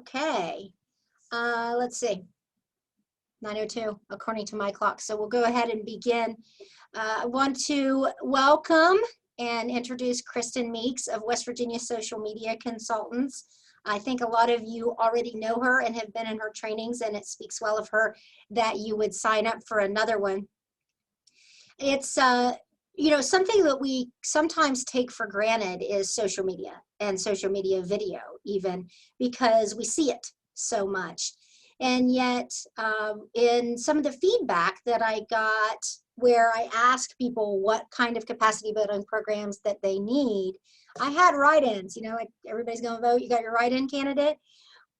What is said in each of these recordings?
Okay, let's see, 9:02 according to my clock. So we'll go ahead and begin. I want to welcome and introduce Kristen Meeks of West Virginia Social Media Consultants. I think a lot of you already know her and have been in her trainings, and it speaks well of her that you would sign up for another one. It's something that we sometimes take for granted is social media and social media video, even because we see it so much. And yet, in some of the feedback that I got, where I asked people what kind of capacity building programs that they need, I had write-ins. Like everybody's going to vote. You got your write-in candidate.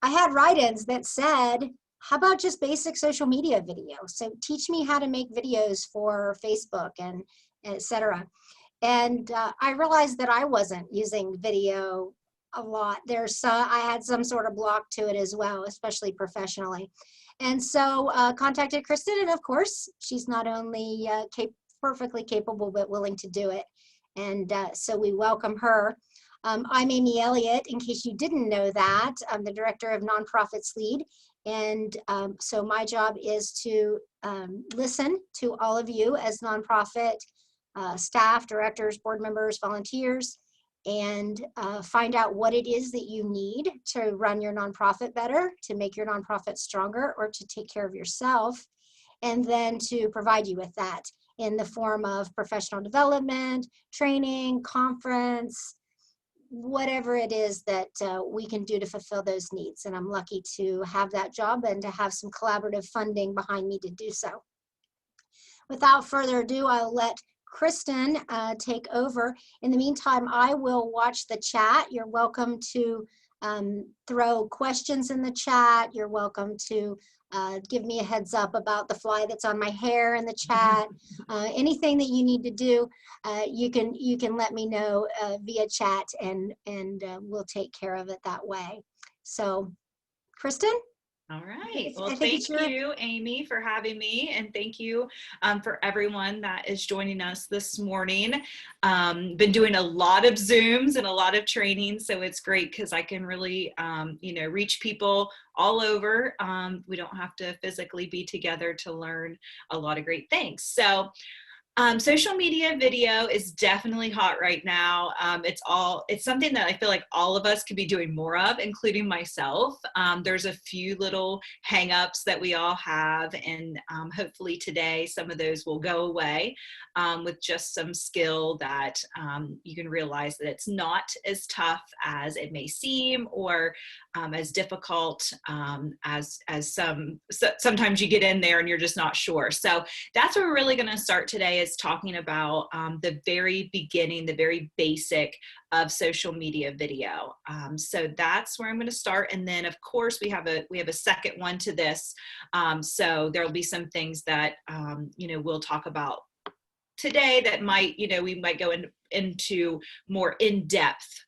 I had write-ins that said, how about just basic social media video? So teach me how to make videos for Facebook and et cetera. And I realized that I wasn't using video a lot. I had some sort of block to it as well, especially professionally. And so contacted Kristen, and of course, she's not only perfectly capable, but willing to do it. And so we welcome her. I'm Amy Elliott, in case you didn't know that. I'm the Director of Nonprofits Lead. And so my job is to listen to all of you as nonprofit staff, directors, board members, volunteers, and find out what it is that you need to run your nonprofit better, to make your nonprofit stronger, or to take care of yourself, and then to provide you with that in the form of professional development, training, conference, whatever it is that we can do to fulfill those needs. And I'm lucky to have that job and to have some collaborative funding behind me to do so. Without further ado, I'll let Kristen take over. In the meantime, I will watch the chat. You're welcome to throw questions in the chat. You're welcome to give me a heads up about the fly that's on my hair in the chat. Anything that you need to do, you can let me know via chat, and we'll take care of it that way. So, Kristen? All right. Well, thank you, Amy, for having me, and thank you for everyone that is joining us this morning. Been doing a lot of Zooms and a lot of training, so it's great because I can really, reach people all over. We don't have to physically be together to learn a lot of great things. So. Social media video is definitely hot right now. It's something that I feel like all of us could be doing more of, including myself. There's a few little hangups that we all have, and hopefully today some of those will go away with just some skill that you can realize that it's not as tough as it may seem, or as difficult as sometimes you get in there and you're just not sure. So that's what we're really going to start today, is talking about the very beginning, the very basic of social media video. So that's where I'm going to start, and then of course we have a second one to this. So there'll be some things that we'll talk about today that we might go into more in depth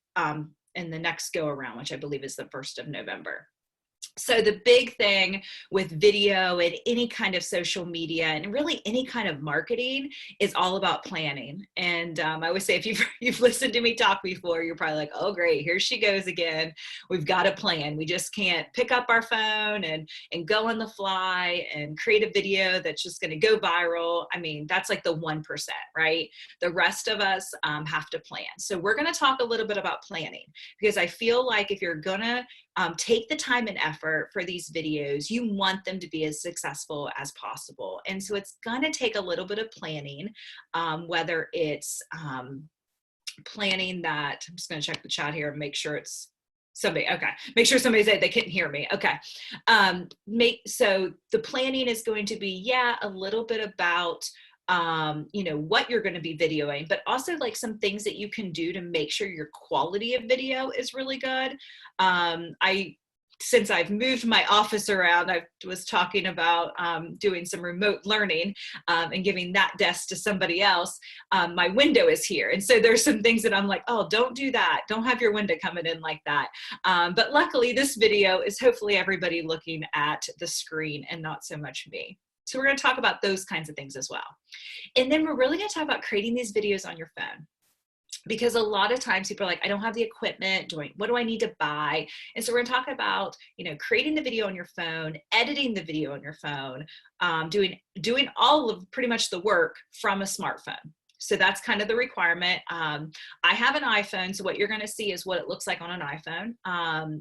in the next go around, which I believe is the 1st of November. So the big thing with video and any kind of social media and really any kind of marketing is all about planning. And I always say, if you've listened to me talk before, you're probably like, oh, great, here she goes again. We've got a plan. We just can't pick up our phone and go on the fly and create a video that's just going to go viral. I mean, that's like the 1%, right? The rest of us have to plan. So we're going to talk a little bit about planning, because I feel like if you're going to take the time and effort for these videos, you want them to be as successful as possible. And so it's going to take a little bit of planning, whether it's planning that, I'm just going to check the chat here and make sure it's somebody, okay, make sure somebody said they couldn't hear me. Okay. So the planning is going to be, a little bit about what you're going to be videoing, but also like some things that you can do to make sure your quality of video is really good. Since I've moved my office around, I was talking about doing some remote learning and giving that desk to somebody else. My window is here. And so there's some things that I'm like, oh, don't do that. Don't have your window coming in like that. But luckily this video is hopefully everybody looking at the screen and not so much me. So we're going to talk about those kinds of things as well. And then we're really going to talk about creating these videos on your phone. because a lot of times people are like, I don't have the equipment. What do I need to buy? And so we're going to talk about, creating the video on your phone, editing the video on your phone, doing all of pretty much the work from a smartphone. So that's kind of the requirement. I have an iPhone, so what you're going to see is what it looks like on an iPhone.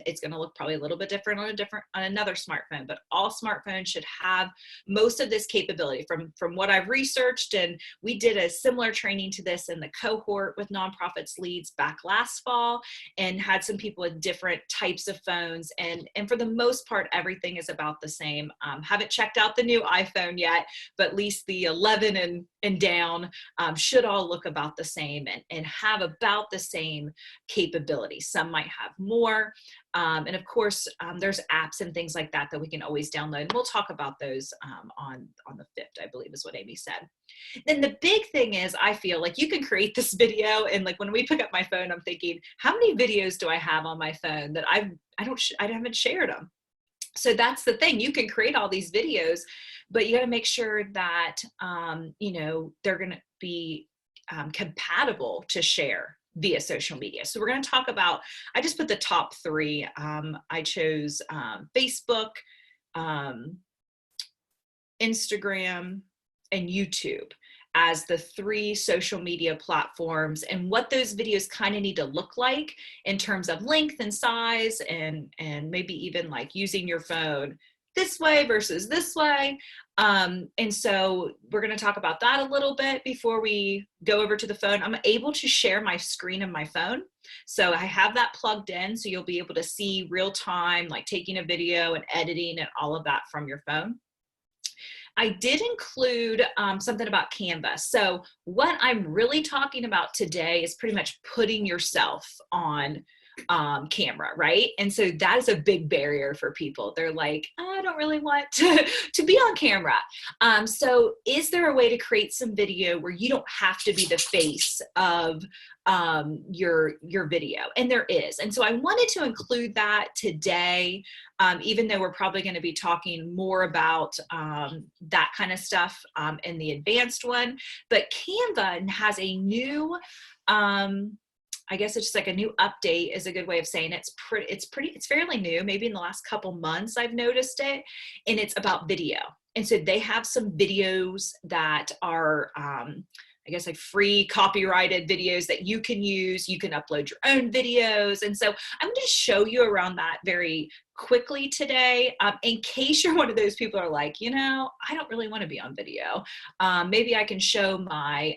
It's going to look probably a little bit different on another smartphone, but all smartphones should have most of this capability. From what I've researched, and we did a similar training to this in the cohort with Nonprofits Leads back last fall, and had some people with different types of phones, and for the most part, everything is about the same. Haven't checked out the new iPhone yet, but at least the 11 and down should all look about the same and have about the same capability. Some might have more. And of course, there's apps and things like that we can always download. And we'll talk about those on the 5th, I believe is what Amy said. Then the big thing is, I feel like you can create this video, and like when we pick up my phone, I'm thinking, how many videos do I have on my phone that I haven't shared them? So that's the thing. You can create all these videos, but you got to make sure that, they're going to be compatible to share via social media. So we're going to talk about, I just put the top 3. I chose Facebook, Instagram, and YouTube as the 3 social media platforms, and what those videos kind of need to look like in terms of length and size, and maybe even like using your phone this way versus this way. And so we're going to talk about that a little bit before we go over to the phone. I'm able to share my screen of my phone. So I have that plugged in, so you'll be able to see real time, like taking a video and editing and all of that from your phone. I did include something about Canva. So what I'm really talking about today is pretty much putting yourself on camera, right? And so that is a big barrier for people. They're like, I don't really want to be on camera. So is there a way to create some video where you don't have to be the face of your video? And there is. And so I wanted to include that today, even though we're probably going to be talking more about that kind of stuff in the advanced one. But Canva has a new, I guess it's just like a new update is a good way of saying it. It's fairly new. Maybe in the last couple months I've noticed it, and it's about video. And so they have some videos that are, I guess, like free copyrighted videos that you can use. You can upload your own videos. And so I'm going to show you around that very quickly today, in case you're one of those people who are like, I don't really want to be on video. Maybe I can show my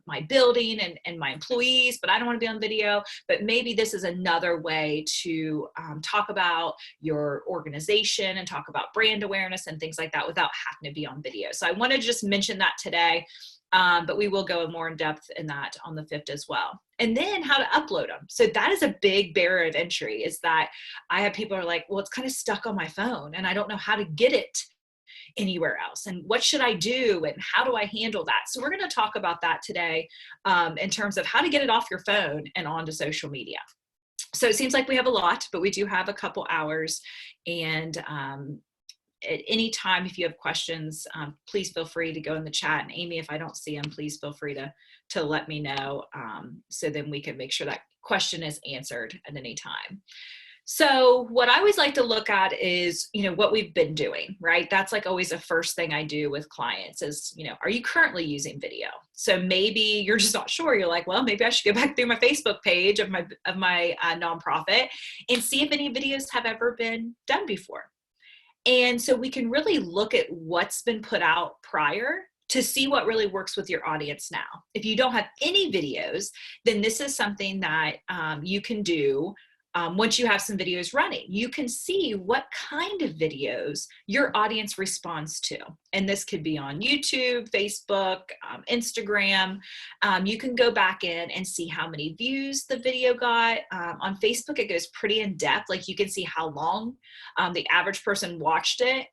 my building and my employees, but I don't want to be on video. But maybe this is another way to talk about your organization and talk about brand awareness and things like that without having to be on video. So I want to just mention that today. But we will go more in depth in that on the 5th as well. And then how to upload them. So that is a big barrier of entry, is that I have people who are like, well, it's kind of stuck on my phone and I don't know how to get it anywhere else. And what should I do? And how do I handle that? So we're going to talk about that today in terms of how to get it off your phone and onto social media. So it seems like we have a lot, but we do have a couple hours. And at any time, if you have questions, please feel free to go in the chat. And Amy, if I don't see them, please feel free to let me know, so then we can make sure that question is answered at any time. So what I always like to look at is, what we've been doing, right? That's like always the first thing I do with clients is, are you currently using video? So maybe you're just not sure. You're like, well, maybe I should go back through my Facebook page of my nonprofit and see if any videos have ever been done before. And so we can really look at what's been put out prior to see what really works with your audience now. If you don't have any videos, then this is something that you can do once you have some videos running. You can see what kind of videos your audience responds to. And this could be on YouTube, Facebook, Instagram. You can go back in and see how many views the video got. On Facebook, it goes pretty in depth. Like you can see how long the average person watched it.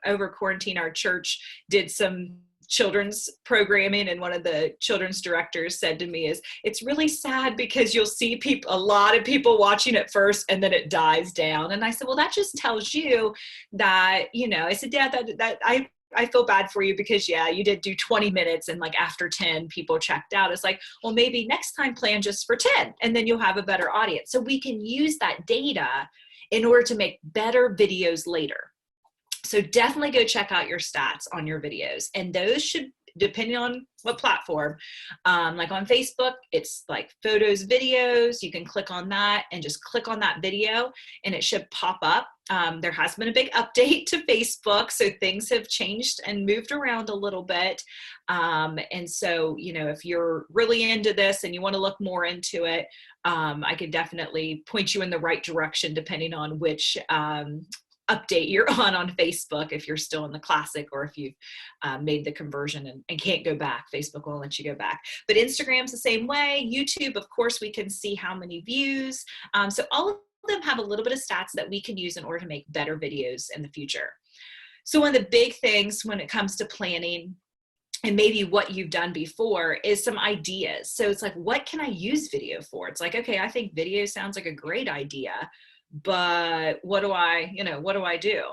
Over quarantine, our church did some children's programming, and one of the children's directors said to me is, it's really sad because you'll see a lot of people watching it first and then it dies down. And I said, well, that just tells you that, I said, Dad, that I I feel bad for you because yeah, you did do 20 minutes and like after 10 people checked out. It's like, well, maybe next time plan just for 10 and then you'll have a better audience. So we can use that data in order to make better videos later. So definitely go check out your stats on your videos. And those should, depending on what platform, like on Facebook, it's like photos, videos. You can click on that and just click on that video and it should pop up. There has been a big update to Facebook, so things have changed and moved around a little bit. And so, you know, if you're really into this and you want to look more into it, I could definitely point you in the right direction depending on which update you're on Facebook, if you're still in the classic or if you've made the conversion and can't go back. Facebook won't let you go back. But Instagram's the same way. YouTube, of course, we can see how many views. So all of them have a little bit of stats that we can use in order to make better videos in the future. So one of the big things when it comes to planning, and maybe what you've done before, is some ideas. So it's like, what can I use video for? It's like, okay, I think video sounds like a great idea, but what do I do?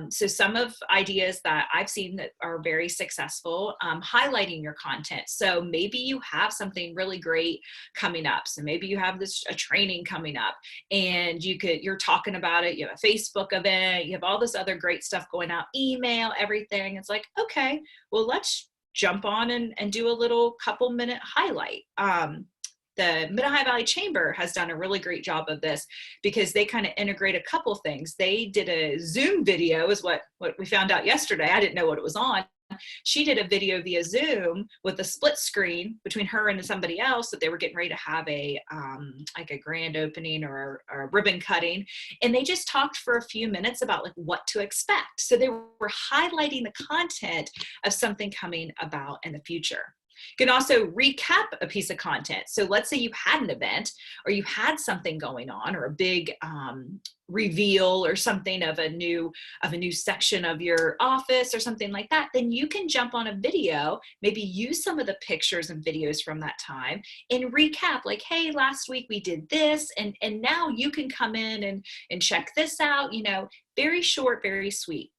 So some of ideas that I've seen that are very successful, highlighting your content. So maybe you have something really great coming up. So maybe you have a training coming up and you're talking about it. You have a Facebook event, you have all this other great stuff going out, email, everything. It's like, okay, well, let's jump on and do a little couple minute highlight. The Mid-Ohio Valley Chamber has done a really great job of this because they kind of integrate a couple things. They did a Zoom video, is what we found out yesterday. I didn't know what it was on. She did a video via Zoom with a split screen between her and somebody else that they were getting ready to have like a grand opening or a ribbon cutting. And they just talked for a few minutes about like what to expect. So they were highlighting the content of something coming about in the future. You can also recap a piece of content. So let's say you had an event or you had something going on or a big reveal or something of a new section of your office or something like that. Then you can jump on a video, maybe use some of the pictures and videos from that time and recap like, hey, last week we did this and now you can come in and check this out, you know, very short, very sweet.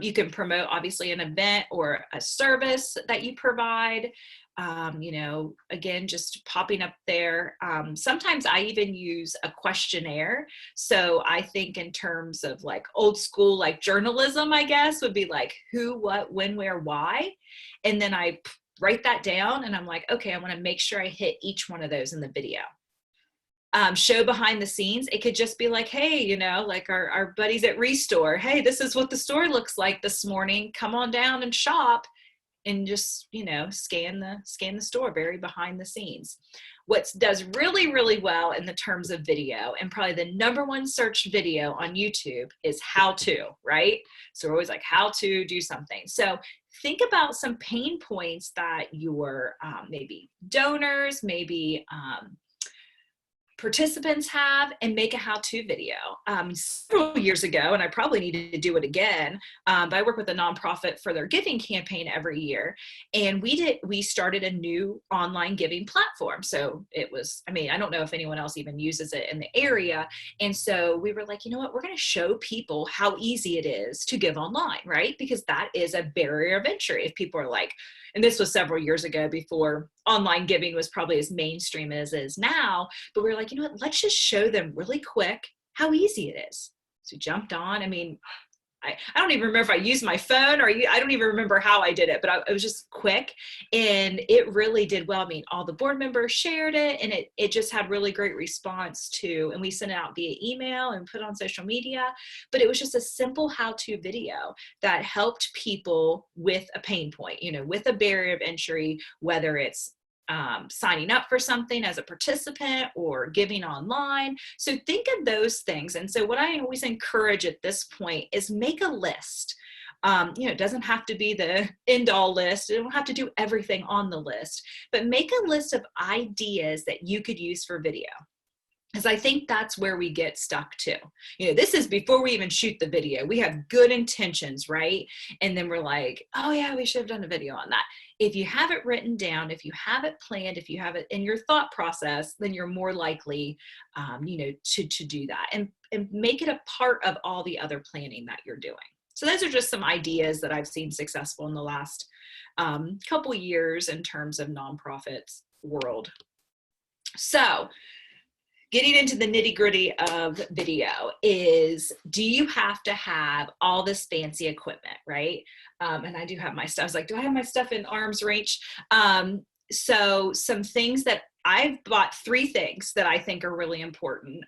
You can promote obviously an event or a service that you provide, you know, again, just popping up there. Sometimes I even use a questionnaire. So I think in terms of like old school, like journalism, I guess would be like who, what, when, where, why. And then I write that down and I'm like, okay, I want to make sure I hit each one of those in the video. Show behind the scenes. It could just be like, hey, you know, like our buddies at Restore. Hey, this is what the store looks like this morning. Come on down and shop and just, you know, scan the store, very behind the scenes. What does really, really well in the terms of video, and probably the #1 search video on YouTube, is how to, right? So we're always like, how to do something. So think about some pain points that your maybe donors, maybe participants have, and make a how-to video. Several years ago, and I probably need to do it again, but I work with a nonprofit for their giving campaign every year, and we started a new online giving platform. So it was, I mean, I don't know if anyone else even uses it in the area, and so we were like, you know what, we're going to show people how easy it is to give online, right? Because that is a barrier of entry. If people are like, and this was several years ago before online giving was probably as mainstream as it is now, but we were like, you know what, let's just show them really quick how easy it is. So we jumped on. I mean, I don't even remember if I used my phone or I don't even remember how I did it, but it was just quick and it really did well. I mean, all the board members shared it and it just had really great response to, and we sent it out via email and put it on social media, but it was just a simple how-to video that helped people with a pain point, you know, with a barrier of entry, whether it's signing up for something as a participant or giving online. So think of those things. And so what I always encourage at this point is make a list. You know, it doesn't have to be the end all list. You don't have to do everything on the list, but make a list of ideas that you could use for video. Because I think that's where we get stuck too. You know, this is before we even shoot the video. We have good intentions, right? And then we're like, oh yeah, we should have done a video on that. If you have it written down, if you have it planned, if you have it in your thought process, then you're more likely, you know, to do that and make it a part of all the other planning that you're doing. So those are just some ideas that I've seen successful in the last couple years in terms of nonprofits world. So getting into the nitty gritty of video is, do you have to have all this fancy equipment, right? And I do have my stuff. I was like, do I have my stuff in arm's reach? So some things that I've bought, 3 things that I think are really important.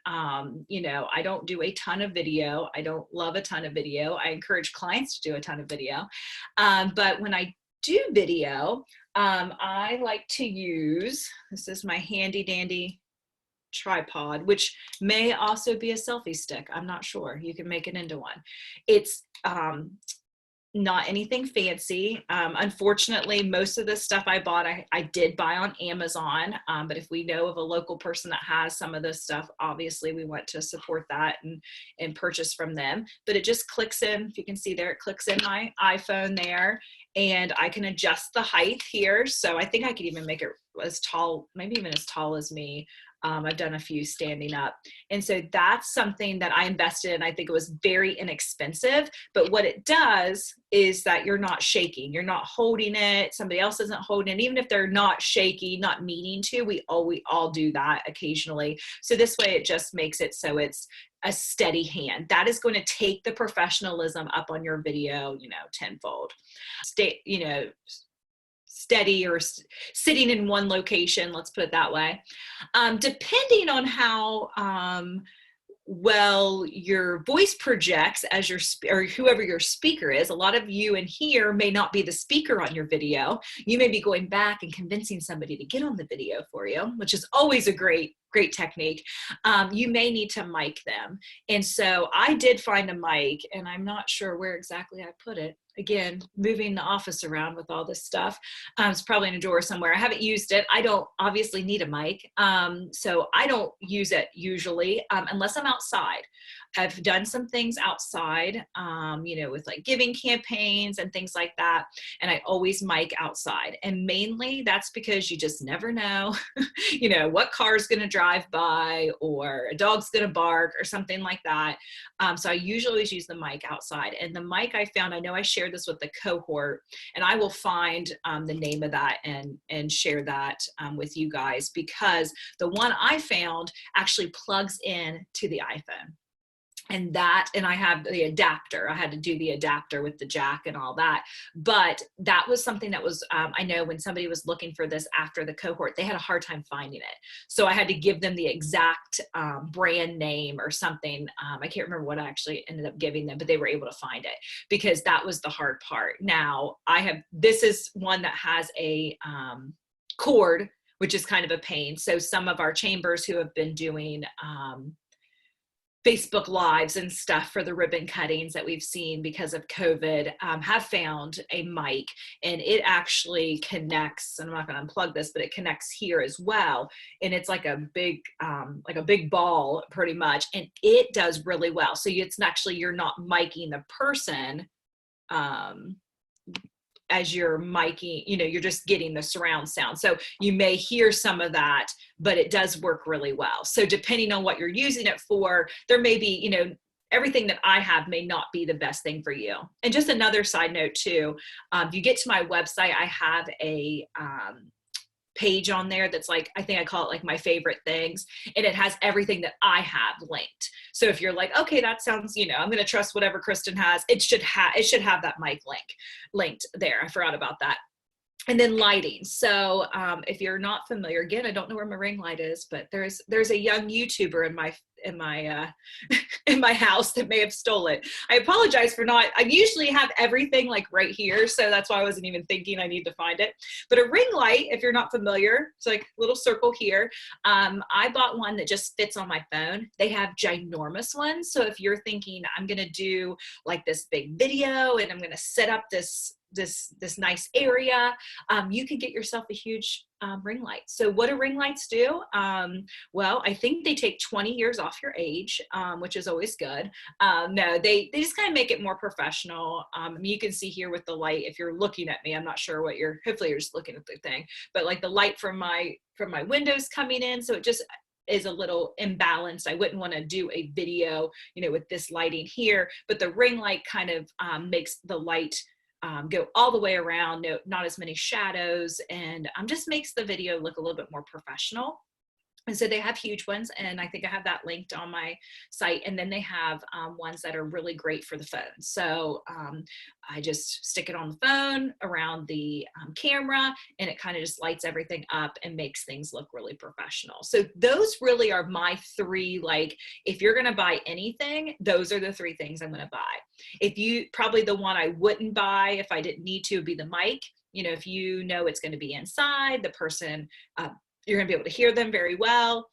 You know, I don't do a ton of video. I don't love a ton of video. I encourage clients to do a ton of video. But when I do video, I like to use, this is my handy dandy tripod, which may also be a selfie stick. I'm not sure. You can make it into one. It's not anything fancy. Unfortunately, most of the stuff I bought, I did buy on Amazon. But if we know of a local person that has some of this stuff, obviously we want to support that and purchase from them. But it just clicks in, if you can see there, it clicks in my iPhone there, and I can adjust the height here. So I think I could even make it as tall, maybe even as tall as me. I've done a few standing up. And so that's something that I invested in. I think it was very inexpensive, but what it does is that you're not shaking. You're not holding it. Somebody else isn't holding it. Even if they're not shaky, not meaning to, we all do that occasionally. So this way it just makes it so it's a steady hand. That is going to take the professionalism up on your video, you know, tenfold. Steady or sitting in one location, let's put it that way. Depending on how well your voice projects as your or whoever your speaker is. A lot of you in here may not be the speaker on your video. You may be going back and convincing somebody to get on the video for you, which is always a great technique. You may need to mic them. And so I did find a mic, and I'm not sure where exactly I put it. Again, moving the office around with all this stuff. It's probably in a drawer somewhere. I haven't used it. I don't obviously need a mic. So I don't use it usually unless I'm outside. I've done some things outside, you know, with like giving campaigns and things like that. And I always mic outside. And mainly that's because you just never know, you know, what car is going to drive by or a dog's going to bark or something like that. So I usually always use the mic outside. And the mic I found, I know I shared this with the cohort, and I will find the name of that and share that with you guys, because the one I found actually plugs in to the iPhone. And I have the adapter. I had to do the adapter with the jack and all that. But that was something that was, I know when somebody was looking for this after the cohort, they had a hard time finding it. So I had to give them the exact brand name or something. I can't remember what I actually ended up giving them, but they were able to find it because that was the hard part. Now this is one that has a cord, which is kind of a pain. So some of our chambers who have been doing Facebook Lives and stuff for the ribbon cuttings that we've seen because of COVID have found a mic, and it actually connects, and I'm not going to unplug this, but it connects here as well. And it's like a big ball pretty much. And it does really well. So it's actually, you're not miking the person as you're miking, you know, you're just getting the surround sound. So you may hear some of that, but it does work really well. So depending on what you're using it for, there may be, you know, everything that I have may not be the best thing for you. And just another side note too, if you get to my website, I have a page on there that's like, I think I call it like my favorite things, and it has everything that I have linked. So if you're like, okay, that sounds, you know, I'm going to trust whatever Kristen has, it should have that mic linked there. I forgot about that. And then lighting. So if you're not familiar, again, I don't know where my ring light is, but there's a young YouTuber in my in my house that may have stole it. I apologize for not. I usually have everything like right here, so that's why I wasn't even thinking I need to find it. But a ring light, if you're not familiar, it's like a little circle here. I bought one that just fits on my phone. They have ginormous ones. So if you're thinking I'm gonna do like this big video and I'm gonna set up this nice area, you could get yourself a huge ring light. So what do ring lights do? Well, I think they take 20 years off your age, which is always good. No, they just kind of make it more professional. You can see here with the light, if you're looking at me, I'm not sure what hopefully you're just looking at the thing, but like the light from my windows coming in. So is a little imbalanced. I wouldn't want to do a video, you know, with this lighting here, but the ring light kind of makes the light go all the way around, no, not as many shadows, and just makes the video look a little bit more professional. And so they have huge ones, and I think I have that linked on my site. And then they have ones that are really great for the phone. So I just stick it on the phone around the camera, and it kind of just lights everything up and makes things look really professional. So those really are my three, like, if you're gonna buy anything, those are the three things I'm gonna buy. Probably the one I wouldn't buy if I didn't need to would be the mic. You know, if you know it's gonna be inside, the person, you're gonna be able to hear them very well,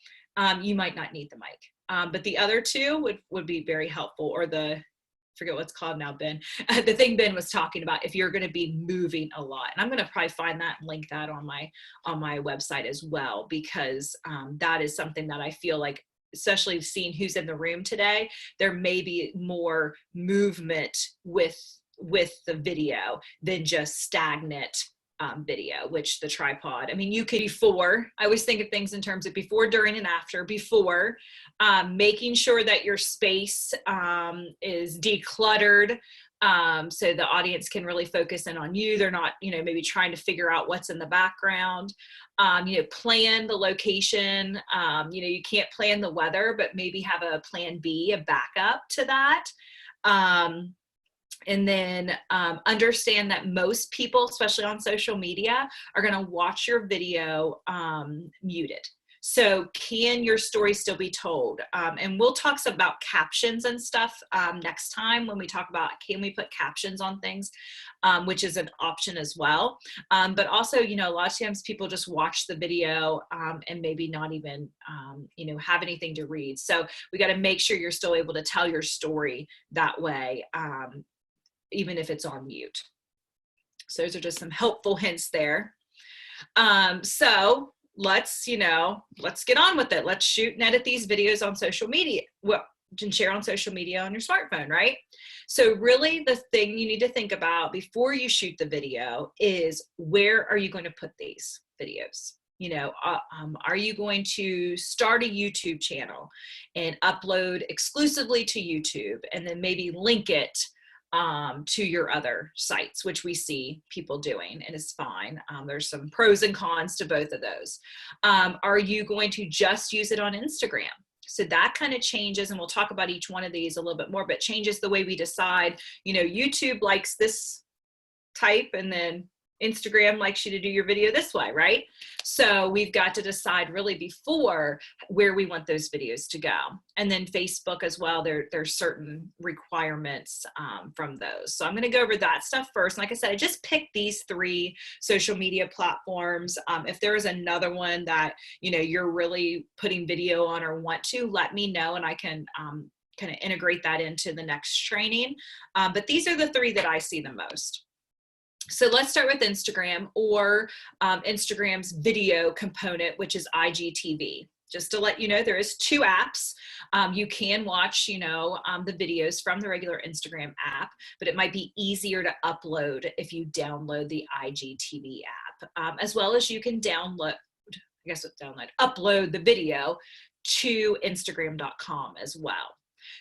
you might not need the mic. But the other two would be very helpful, or forget what it's called now, Ben. The thing Ben was talking about, if you're gonna be moving a lot. And I'm gonna probably find that and link that on my website as well, because that is something that I feel like, especially seeing who's in the room today, there may be more movement with the video than just stagnant video, which the tripod, I mean, you could I always think of things in terms of before, during, and after. Before, making sure that your space is decluttered, so the audience can really focus in on you. They're not, you know, maybe trying to figure out what's in the background. You know, plan the location. You know, you can't plan the weather, but maybe have a plan B, a backup to that. And then understand that most people, especially on social media, are going to watch your video muted. So can your story still be told? And we'll talk about captions and stuff next time when we talk about, can we put captions on things, which is an option as well. But also, you know, a lot of times people just watch the video and maybe not even, you know, have anything to read. So we got to make sure you're still able to tell your story that way, even if it's on mute. So those are just some helpful hints there. So let's get on with it. Let's shoot and edit these videos on social media. Well, and share on social media on your smartphone, right? So really the thing you need to think about before you shoot the video is, where are you going to put these videos? You know, are you going to start a YouTube channel and upload exclusively to YouTube, and then maybe link it to your other sites, which we see people doing, and it's fine. There's some pros and cons to both of those. Are you going to just use it on Instagram? So that kind of changes, and we'll talk about each one of these a little bit more, but changes the way we decide. You know, YouTube likes this type, and then Instagram likes you to do your video this way, right? So we've got to decide really before where we want those videos to go. And then Facebook as well, there's certain requirements from those. So I'm going to go over that stuff first. And like I said, I just picked these three social media platforms. If there is another one that, you know, you're really putting video on or want to, let me know, and I can kind of integrate that into the next training. But these are the three that I see the most. So let's start with Instagram, or Instagram's video component, which is IGTV. Just to let you know, there is two apps. You can watch, you know, the videos from the regular Instagram app, but it might be easier to upload if you download the IGTV app, as well as you can upload the video to Instagram.com as well.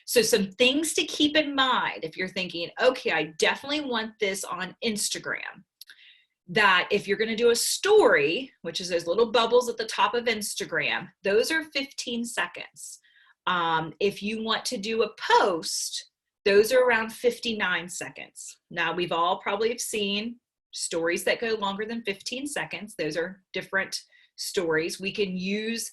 So some things to keep in mind if you're thinking, okay, I definitely want this on Instagram, that if you're going to do a story, which is those little bubbles at the top of Instagram, those are 15 seconds. If you want to do a post, those are around 59 seconds. Now, we've all probably have seen stories that go longer than 15 seconds. Those are different stories. We can use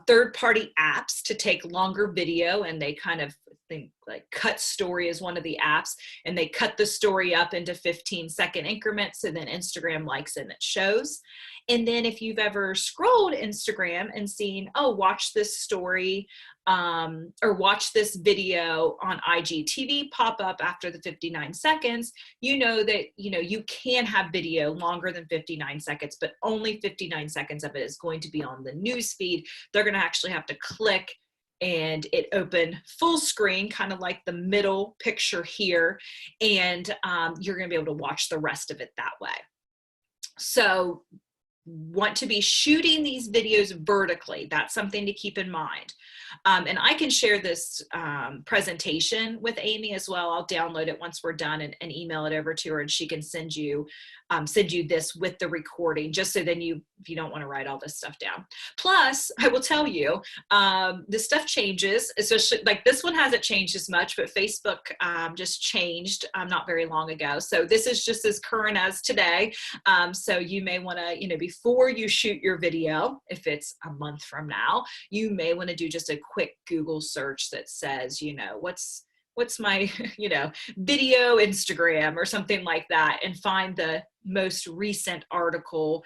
third-party apps to take longer video, and they kind of think like Cut Story is one of the apps, and they cut the story up into 15-second increments, so then Instagram likes it and it shows. And then if you've ever scrolled Instagram and seen, oh, watch this story or watch this video on IGTV pop up after the 59 seconds, you know that, you know, you can have video longer than 59 seconds, but only 59 seconds of it is going to be on the news feed. They're going to actually have to click and it open full screen, kind of like the middle picture here. And you're going to be able to watch the rest of it that way. So want to be shooting these videos vertically. That's something to keep in mind. And I can share this presentation with Amy as well. I'll download it once we're done and email it over to her, and she can send you this with the recording, just so then if you don't want to write all this stuff down. Plus, I will tell you, this stuff changes, especially like this one hasn't changed as much, but Facebook just changed not very long ago. So this is just as current as today. So you may want to, before you shoot your video, if it's a month from now, you may want to do just a quick Google search that says, what's my, video Instagram or something like that, and find the most recent article,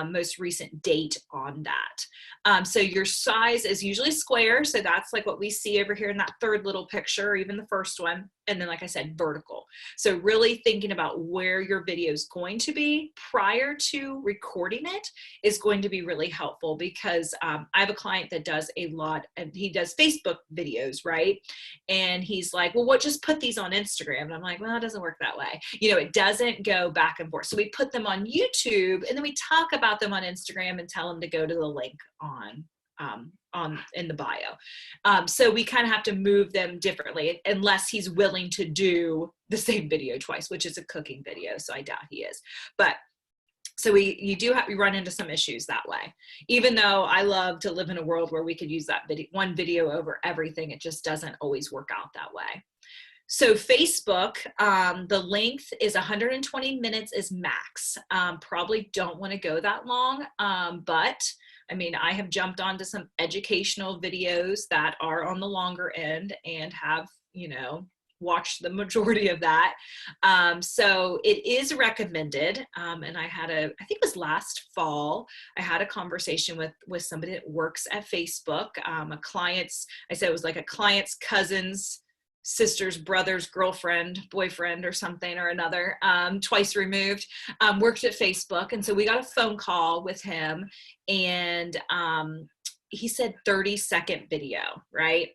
most recent date on that. So your size is usually square. So that's like what we see over here in that third little picture, or even the first one. And then, like I said, vertical. So really thinking about where your video is going to be prior to recording it is going to be really helpful, because I have a client that does a lot, and he does Facebook videos, right? And he's like, well, just put these on Instagram. And I'm like, well, it doesn't work that way. It doesn't go back and forth. So we put them on YouTube, and then we talk about them on Instagram and tell them to go to the link in the bio. So we kind of have to move them differently, unless he's willing to do the same video twice, which is a cooking video. So I doubt he is. But so we run into some issues that way. Even though I love to live in a world where we could use that one video over everything, it just doesn't always work out that way. So Facebook, the length is 120 minutes is max. Probably don't want to go that long, but I mean, I have jumped onto some educational videos that are on the longer end and have, watched the majority of that. So it is recommended. And I think it was last fall, I had a conversation with somebody that works at Facebook, I said it was like a client's cousin's sister's brother's girlfriend, boyfriend, or something or another, twice removed, worked at Facebook. And so we got a phone call with him, and he said 30-second video, right?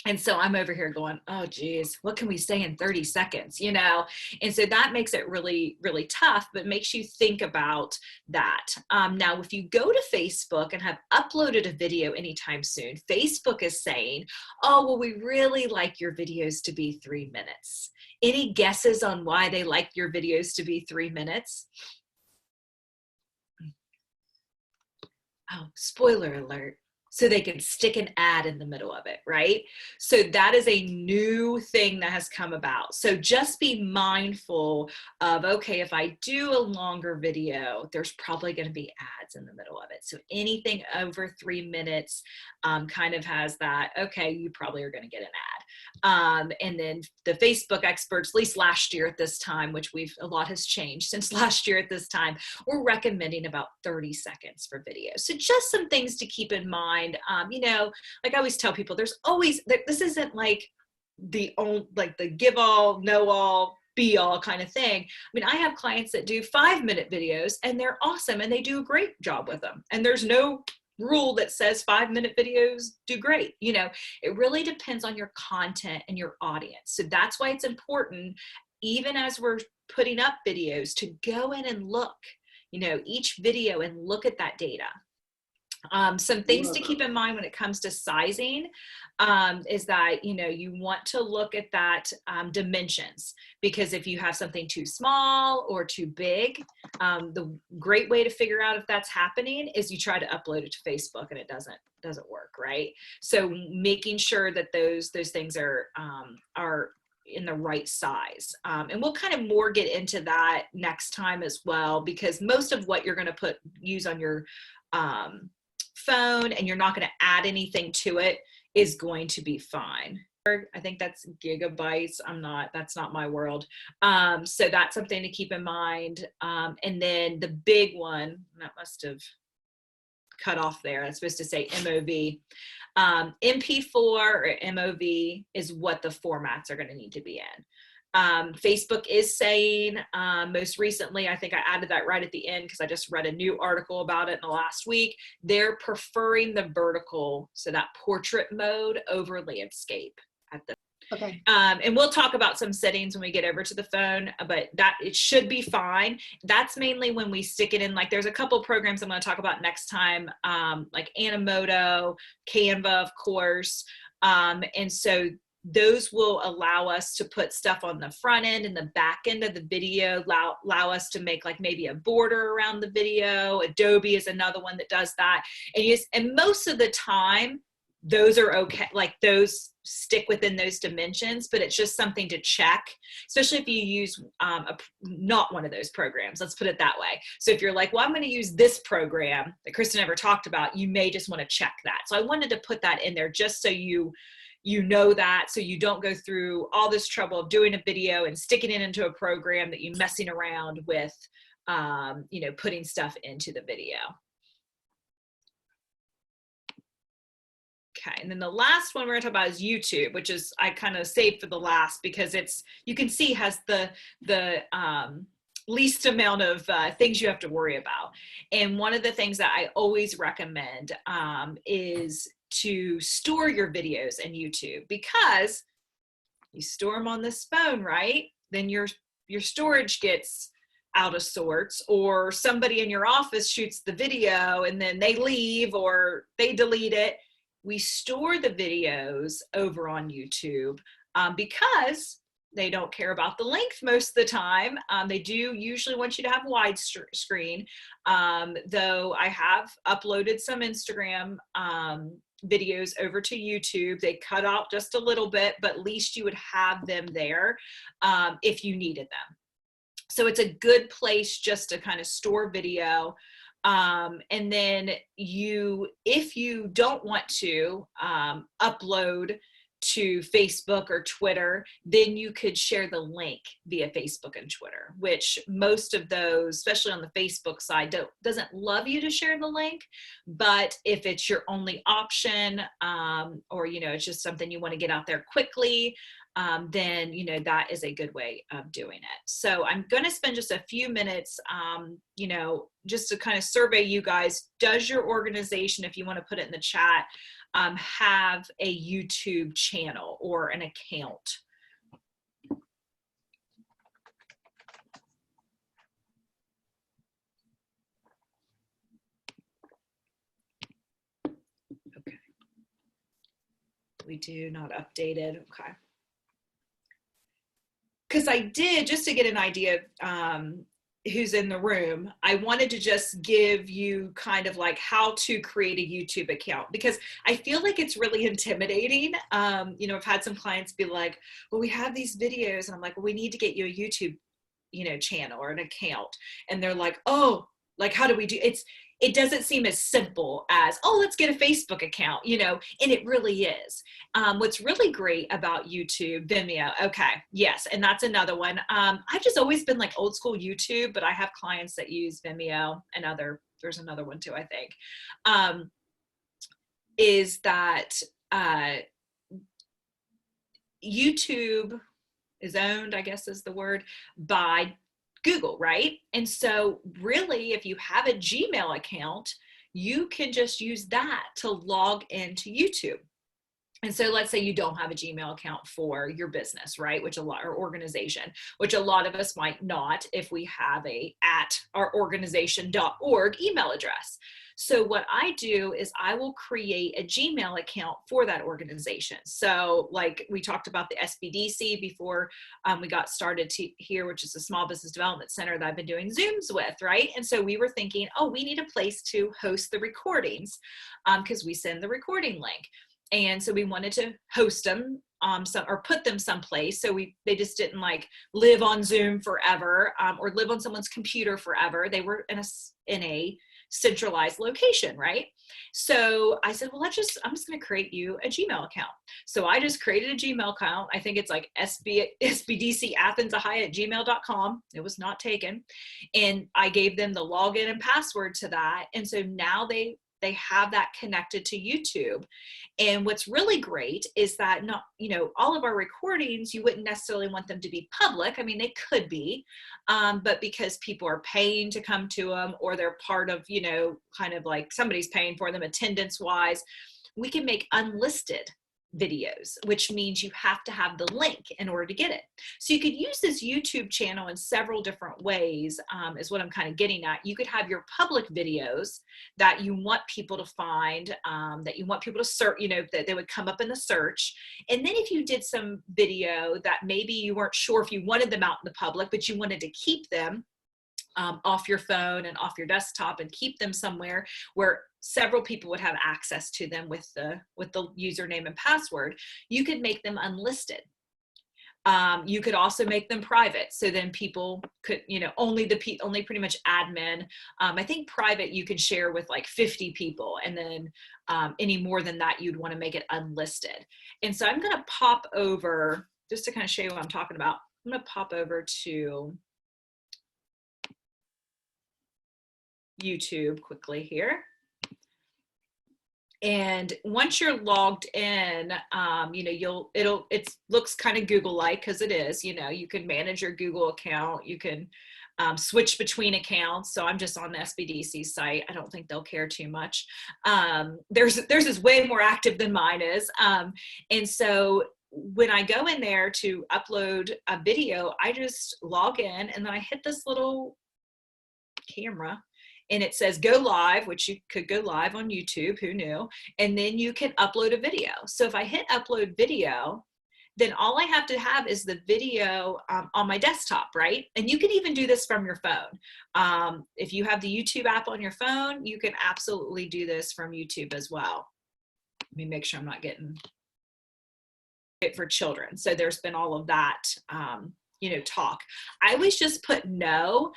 And so I'm over here going, oh, geez, what can we say in 30 seconds, And so that makes it really, really tough, but makes you think about that. Now, if you go to Facebook and have uploaded a video anytime soon, Facebook is saying, oh, well, we really like your videos to be 3 minutes. Any guesses on why they like your videos to be 3 minutes? Oh, spoiler alert. So they can stick an ad in the middle of it, right? So that is a new thing that has come about. So just be mindful of, okay, if I do a longer video, there's probably going to be ads in the middle of it. So anything over 3 minutes kind of has that, okay, you probably are going to get an ad. And then the Facebook experts, at least last year at this time, which a lot has changed since last year at this time, we're recommending about 30 seconds for videos. So just some things to keep in mind. Like I always tell people, this isn't like the give all, know all, be all kind of thing. I mean, I have clients that do 5-minute videos, and they're awesome, and they do a great job with them. And there's no rule that says 5-minute videos do great. It really depends on your content and your audience. So that's why it's important, even as we're putting up videos, to go in and look, each video and look at that data. Some things to keep in mind when it comes to sizing is that, you want to look at that dimensions, because if you have something too small or too big, the great way to figure out if that's happening is you try to upload it to Facebook, and it doesn't work, right? So making sure that those things are in the right size. And we'll kind of more get into that next time as well, because most of what you're going to use on your phone, and you're not going to add anything to it, is going to be fine. I think that's gigabytes. That's not my world. So that's something to keep in mind. And then the big one, that must have cut off there. It's supposed to say MOV. MP4 or MOV is what the formats are going to need to be in. Facebook is saying, most recently, I think I added that right at the end because I just read a new article about it in the last week. They're preferring the vertical, so that portrait mode over landscape. Okay. And we'll talk about some settings when we get over to the phone, but that it should be fine. That's mainly when we stick it in. Like there's a couple programs I'm going to talk about next time, like Animoto, Canva, of course. And so those will allow us to put stuff on the front end and the back end of the video, allow us to make like maybe a border around the video. Adobe is another one that does that. And most of the time, those are okay, like those stick within those dimensions, but it's just something to check, especially if you use not one of those programs, let's put it that way. So if you're like, well, I'm going to use this program that Kristen never talked about, you may just want to check that. So I wanted to put that in there just so you know that, so you don't go through all this trouble of doing a video and sticking it into a program that you're messing around with, putting stuff into the video. Okay, and then the last one we're going to talk about is YouTube, which is I kind of saved for the last because it's, you can see, has the least amount of things you have to worry about. And one of the things that I always recommend is to store your videos in YouTube, because you store them on this phone, right? Then your storage gets out of sorts, or somebody in your office shoots the video and then they leave or they delete it. We store the videos over on YouTube because they don't care about the length most of the time. They do usually want you to have widescreen, though I have uploaded some Instagram videos over to YouTube. They cut out just a little bit, but at least you would have them there if you needed them. So it's a good place just to kind of store video. And then if you don't want to upload to Facebook or Twitter, then you could share the link via Facebook and Twitter, which most of those, especially on the Facebook side, doesn't love you to share the link. But if it's your only option, or, it's just something you want to get out there quickly, then, that is a good way of doing it. So I'm going to spend just a few minutes, just to kind of survey you guys. Does your organization, if you want to put it in the chat, have a YouTube channel or an account? Okay. We do, not updated. Okay. Because I did, just to get an idea of who's in the room, I wanted to just give you kind of like how to create a YouTube account, because I feel like it's really intimidating. I've had some clients be like, well, we have these videos, and I'm like, well, we need to get you a YouTube, channel or an account. And they're like, oh, like, how do we do it doesn't seem as simple as, oh, let's get a Facebook account, and it really is. What's really great about YouTube, Vimeo, okay, yes, and that's another one. I've just always been like old school YouTube, but I have clients that use Vimeo and there's another one too, I think, is that YouTube is owned, I guess is the word, by Google, right? And so really, if you have a Gmail account, you can just use that to log into YouTube. And so let's say you don't have a Gmail account for your business, right? Or organization, which a lot of us might not if we have a @ourorganization.org email address. So what I do is I will create a Gmail account for that organization. So like we talked about the SBDC before we got started here, which is a small business development center that I've been doing Zooms with, right? And so we were thinking, oh, we need a place to host the recordings because we send the recording link. And so we wanted to host them or put them someplace. So they just didn't like live on Zoom forever or live on someone's computer forever. They were in a centralized location, right? So I said, well, I'm just going to create you a Gmail account. So I just created a Gmail account. I think it's like sbdcathensahigh@gmail.com. It was not taken. And I gave them the login and password to that. And so now they have that connected to YouTube. And what's really great is that all of our recordings, you wouldn't necessarily want them to be public. I mean, they could be, but because people are paying to come to them, or they're part of, kind of like somebody's paying for them attendance wise, we can make unlisted videos, which means you have to have the link in order to get it. So you could use this YouTube channel in several different ways, is what I'm kind of getting at. You could have your public videos that you want people to find, that you want people to search, you know, that they would come up in the search. And then if you did some video that maybe you weren't sure if you wanted them out in the public, but you wanted to keep them off your phone and off your desktop and keep them somewhere where several people would have access to them with the username and password, you could make them unlisted. You could also make them private, so then people could, you know, only pretty much admin. I think private you can share with like 50 people, and then any more than that you'd want to make it unlisted. And so I'm going to pop over, just to kind of show you what I'm talking about. I'm going to pop over to YouTube quickly here. And once you're logged in, you know, it looks kind of Google-like, because it is, you know, you can manage your Google account, you can switch between accounts. So I'm just on the SBDC site. I don't think they'll care too much. Theirs is way more active than mine is. And so when I go in there to upload a video, I just log in and then I hit this little camera and it says go live, which you could go live on YouTube, who knew? And then you can upload a video. So if I hit upload video, then all I have to have is the video on my desktop, right? And you can even do this from your phone. If you have the YouTube app on your phone, you can absolutely do this from YouTube as well. Let me make sure I'm not getting it for children. So there's been all of that, you know, talk. I always just put no,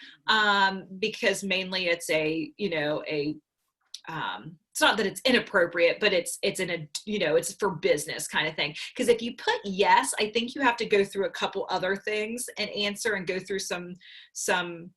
because mainly it's a, you know, it's not that it's inappropriate, but it's in a, you know, it's for business kind of thing. Because if you put yes, I think you have to go through a couple other things and answer and go through some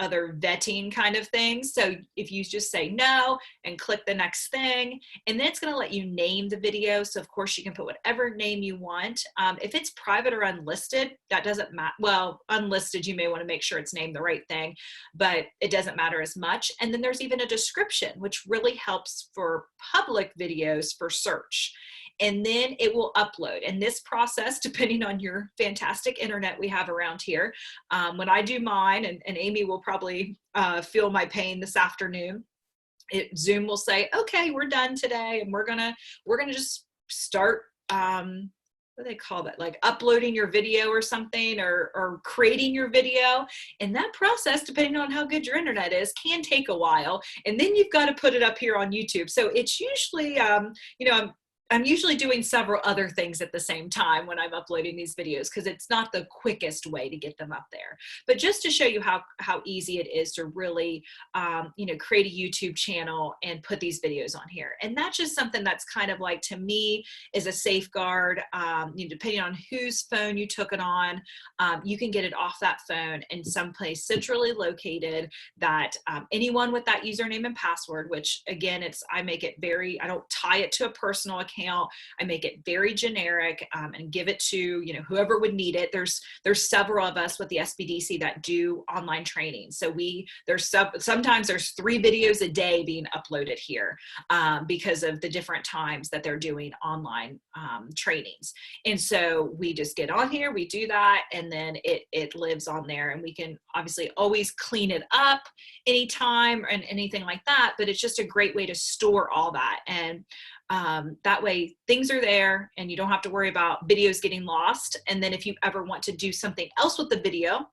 other vetting kind of things. So if you just say no and click the next thing, and then it's going to let you name the video. So of course you can put whatever name you want. If it's private or unlisted, that doesn't matter. Well, unlisted, you may want to make sure it's named the right thing, but it doesn't matter as much. And then there's even a description, which really helps for public videos for search. And then it will upload. And this process, depending on your fantastic internet we have around here, when I do mine, and Amy will probably feel my pain this afternoon, Zoom will say, okay, we're done today. And we're gonna just start, what do they call that? Like uploading your video or something, or creating your video. And that process, depending on how good your internet is, can take a while. And then you've got to put it up here on YouTube. So it's usually, you know, I'm usually doing several other things at the same time when I'm uploading these videos, because it's not the quickest way to get them up there. But just to show you how easy it is to really, you know, create a YouTube channel and put these videos on here. And that's just something that's kind of like, to me, is a safeguard. You know, depending on whose phone you took it on, you can get it off that phone in someplace centrally located that anyone with that username and password, which again, I make it very, I don't tie it to a personal account. I make it very generic, and give it to, you know, whoever would need it. There's several of us with the SBDC that do online training. So sometimes there's 3 videos a day being uploaded here, because of the different times that they're doing online trainings. And so we just get on here, we do that, and then it lives on there, and we can obviously always clean it up anytime and anything like that. But it's just a great way to store all that. And that way things are there and you don't have to worry about videos getting lost. And then if you ever want to do something else with the video,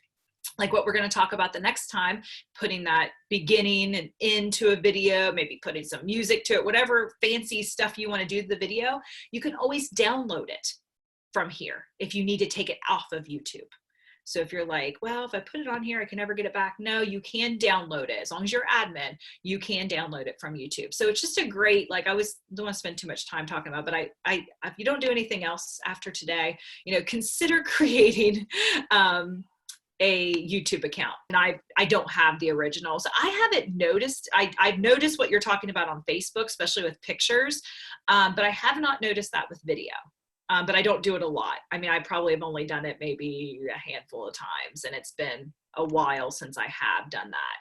like what we're going to talk about the next time, putting that beginning and into a video, maybe putting some music to it, whatever fancy stuff you want to do to the video, you can always download it from here if you need to take it off of YouTube. So if you're like, well, if I put it on here, I can never get it back. No, you can download it. As long as you're admin, you can download it from YouTube. So it's just a great, like, I don't want to spend too much time talking about, but if you don't do anything else after today, you know, consider creating a YouTube account. And I don't have the originals. I haven't noticed, I've noticed what you're talking about on Facebook, especially with pictures, but I have not noticed that with video. But I don't do it a lot. I mean, I probably have only done it maybe a handful of times, and it's been a while since I have done that.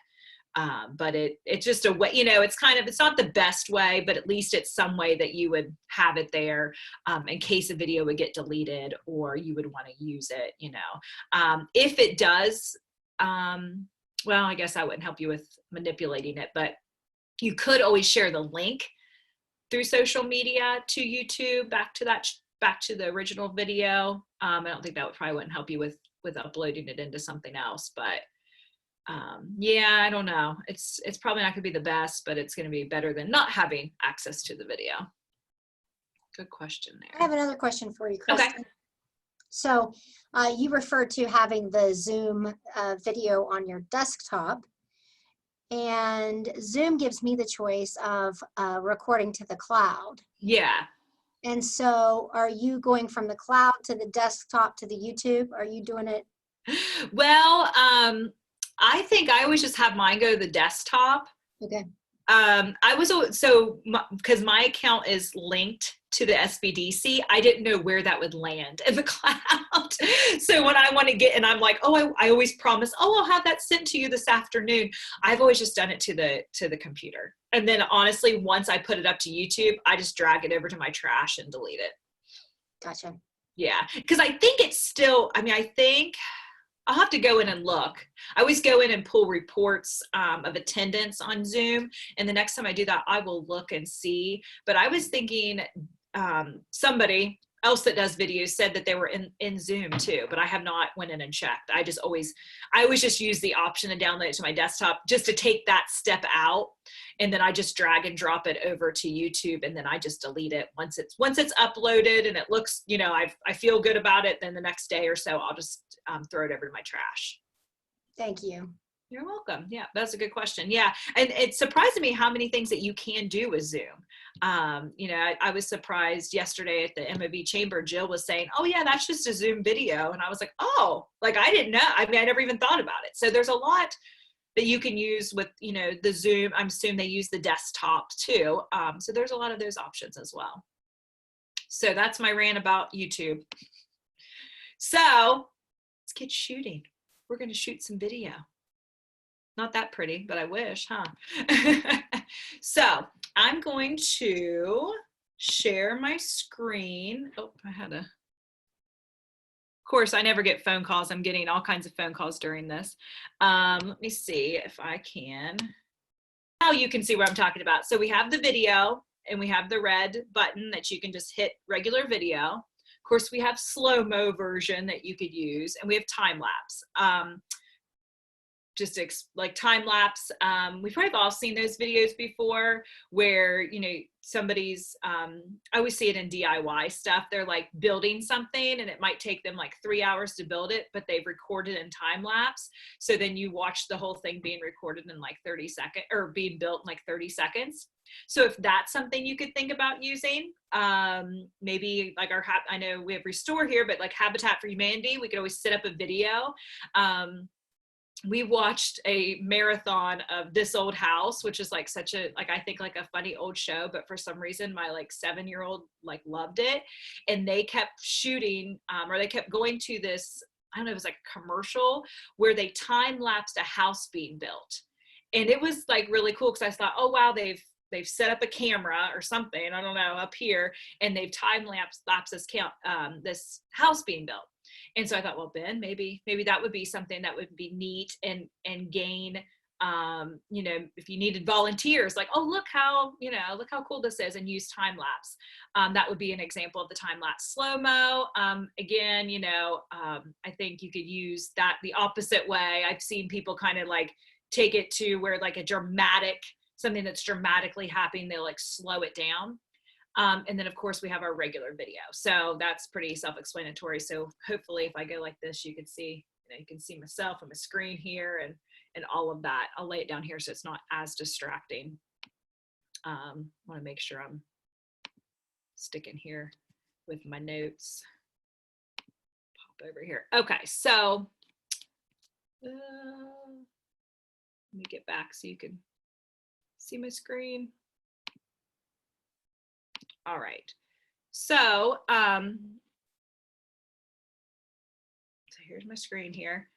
But it's just a way, it's it's not the best way, but at least it's some way that you would have it there in case a video would get deleted or you would want to use it, if it does, well, I guess I wouldn't help you with manipulating it, but you could always share the link through social media to YouTube back to the original video. I don't think that probably wouldn't help you with uploading it into something else, but yeah, I don't know. It's probably not gonna be the best, but it's gonna be better than not having access to the video. Good question there. I have another question for you, Kristen. Okay. So you referred to having the Zoom video on your desktop, and Zoom gives me the choice of recording to the cloud. Yeah. And so are you going from the cloud to the desktop to the YouTube? Are you doing it? Well, I think I always just have mine go to the desktop. Okay. Because my account is linked to the SBDC, I didn't know where that would land in the cloud. So when I want to get, and I'm like, I always promise, I'll have that sent to you this afternoon. I've always just done it to the computer. And then honestly, once I put it up to YouTube, I just drag it over to my trash and delete it. Gotcha. Yeah. Because I think it's still, I think I'll have to go in and look. I always go in and pull reports of attendance on Zoom. And the next time I do that, I will look and see. But I was thinking somebody else that does videos said that they were in Zoom too, but I have not went in and checked. I always just use the option to download it to my desktop just to take that step out. And then I just drag and drop it over to YouTube, and then I just delete it once it's uploaded and it looks, I feel good about it. Then the next day or so, I'll just throw it over to my trash. Thank you. You're welcome. Yeah, that's a good question. Yeah. And it surprised me how many things that you can do with Zoom. I was surprised yesterday at the MOV chamber, Jill was saying, oh yeah, that's just a Zoom video. And I was like, oh, like I didn't know. I never even thought about it. So there's a lot that you can use with, the Zoom. I'm assuming they use the desktop too. So there's a lot of those options as well. So that's my rant about YouTube. So let's get shooting. We're going to shoot some video. Not that pretty, but I wish, huh? So I'm going to share my screen. Oh, of course, I never get phone calls. I'm getting all kinds of phone calls during this. Let me see if I can. Now you can see what I'm talking about. So we have the video and we have the red button that you can just hit regular video. Of course, we have slow-mo version that you could use, and we have time lapse. Just like time lapse. We've probably all seen those videos before where, somebody's, I always see it in DIY stuff. They're like building something and it might take them like 3 hours to build it, but they've recorded in time lapse. So then you watch the whole thing being recorded in like 30 seconds or being built in like 30 seconds. So if that's something you could think about using, maybe like I know we have Restore here, but like Habitat for Humanity, we could always set up a video. We watched a marathon of This Old House, which is like such a, like, I think like a funny old show, but for some reason my like 7-year-old like loved it. And they kept shooting, or they kept going to this, I don't know, it was like a commercial where they time lapsed a house being built. And it was like really cool because I thought, oh wow, they've set up a camera or something, I don't know, up here, and they've time lapsed this house being built. And so I thought, well, Ben, maybe that would be something that would be neat and gain, if you needed volunteers, like, oh, look how cool this is, and use time lapse. That would be an example of the time lapse slow-mo. Again, I think you could use that the opposite way. I've seen people kind of like take it to where like something that's dramatically happening, they'll like slow it down. And then of course we have our regular video. So that's pretty self-explanatory. So hopefully if I go like this, you can see, you can see myself on my screen here and all of that. I'll lay it down here so it's not as distracting. Want to make sure I'm sticking here with my notes. Pop over here. Okay, so let me get back so you can see my screen. All right, so here's my screen here.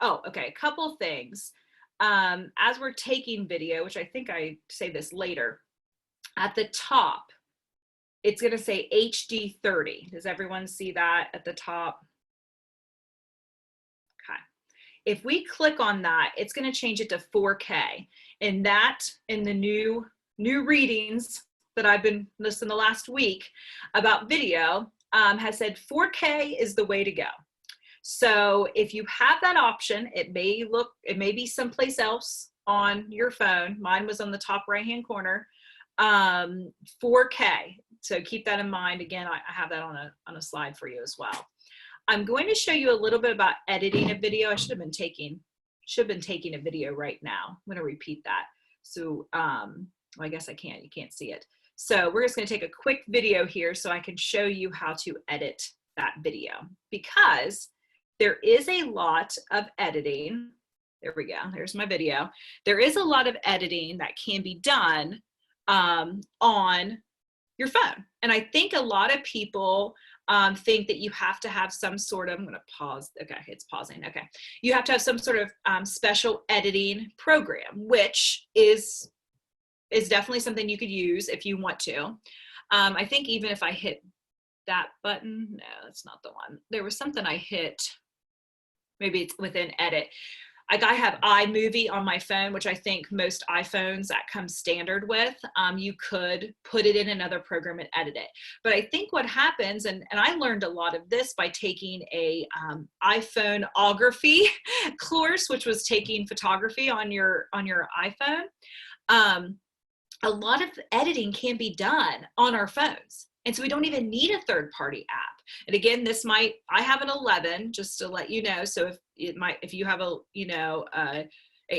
Okay, a couple things. As we're taking video, which I think I say this later, at the top, it's going to say HD 30. Does everyone see that at the top? Okay. If we click on that, it's going to change it to 4K. And that, in the new readings that I've been listening the last week about video, has said 4K is the way to go. So if you have that option, it may be someplace else on your phone. Mine was on the top right-hand corner, 4K. So keep that in mind. Again, I have that on a slide for you as well. I'm going to show you a little bit about editing a video. I should have been taking a video right now. I'm going to repeat that. So, well, I guess I can't. You can't see it. So we're just going to take a quick video here so I can show you how to edit that video, because there is a lot of editing. There we go. There's my video. There is a lot of editing that can be done on your phone. And I think a lot of people think that you have to have some sort of, I'm going to pause. Okay, it's pausing. Okay. You have to have some sort of special editing program, which is definitely something you could use if you want to. I think even if I hit that button, no, that's not the one. There was something I hit, maybe it's within edit. Like I have iMovie on my phone, which I think most iPhones that come standard with, you could put it in another program and edit it. But I think what happens, and I learned a lot of this by taking a iPhoneography course, which was taking photography on your iPhone. A lot of editing can be done on our phones. And so we don't even need a third-party app. And again, I have an 11, just to let you know. So if you have a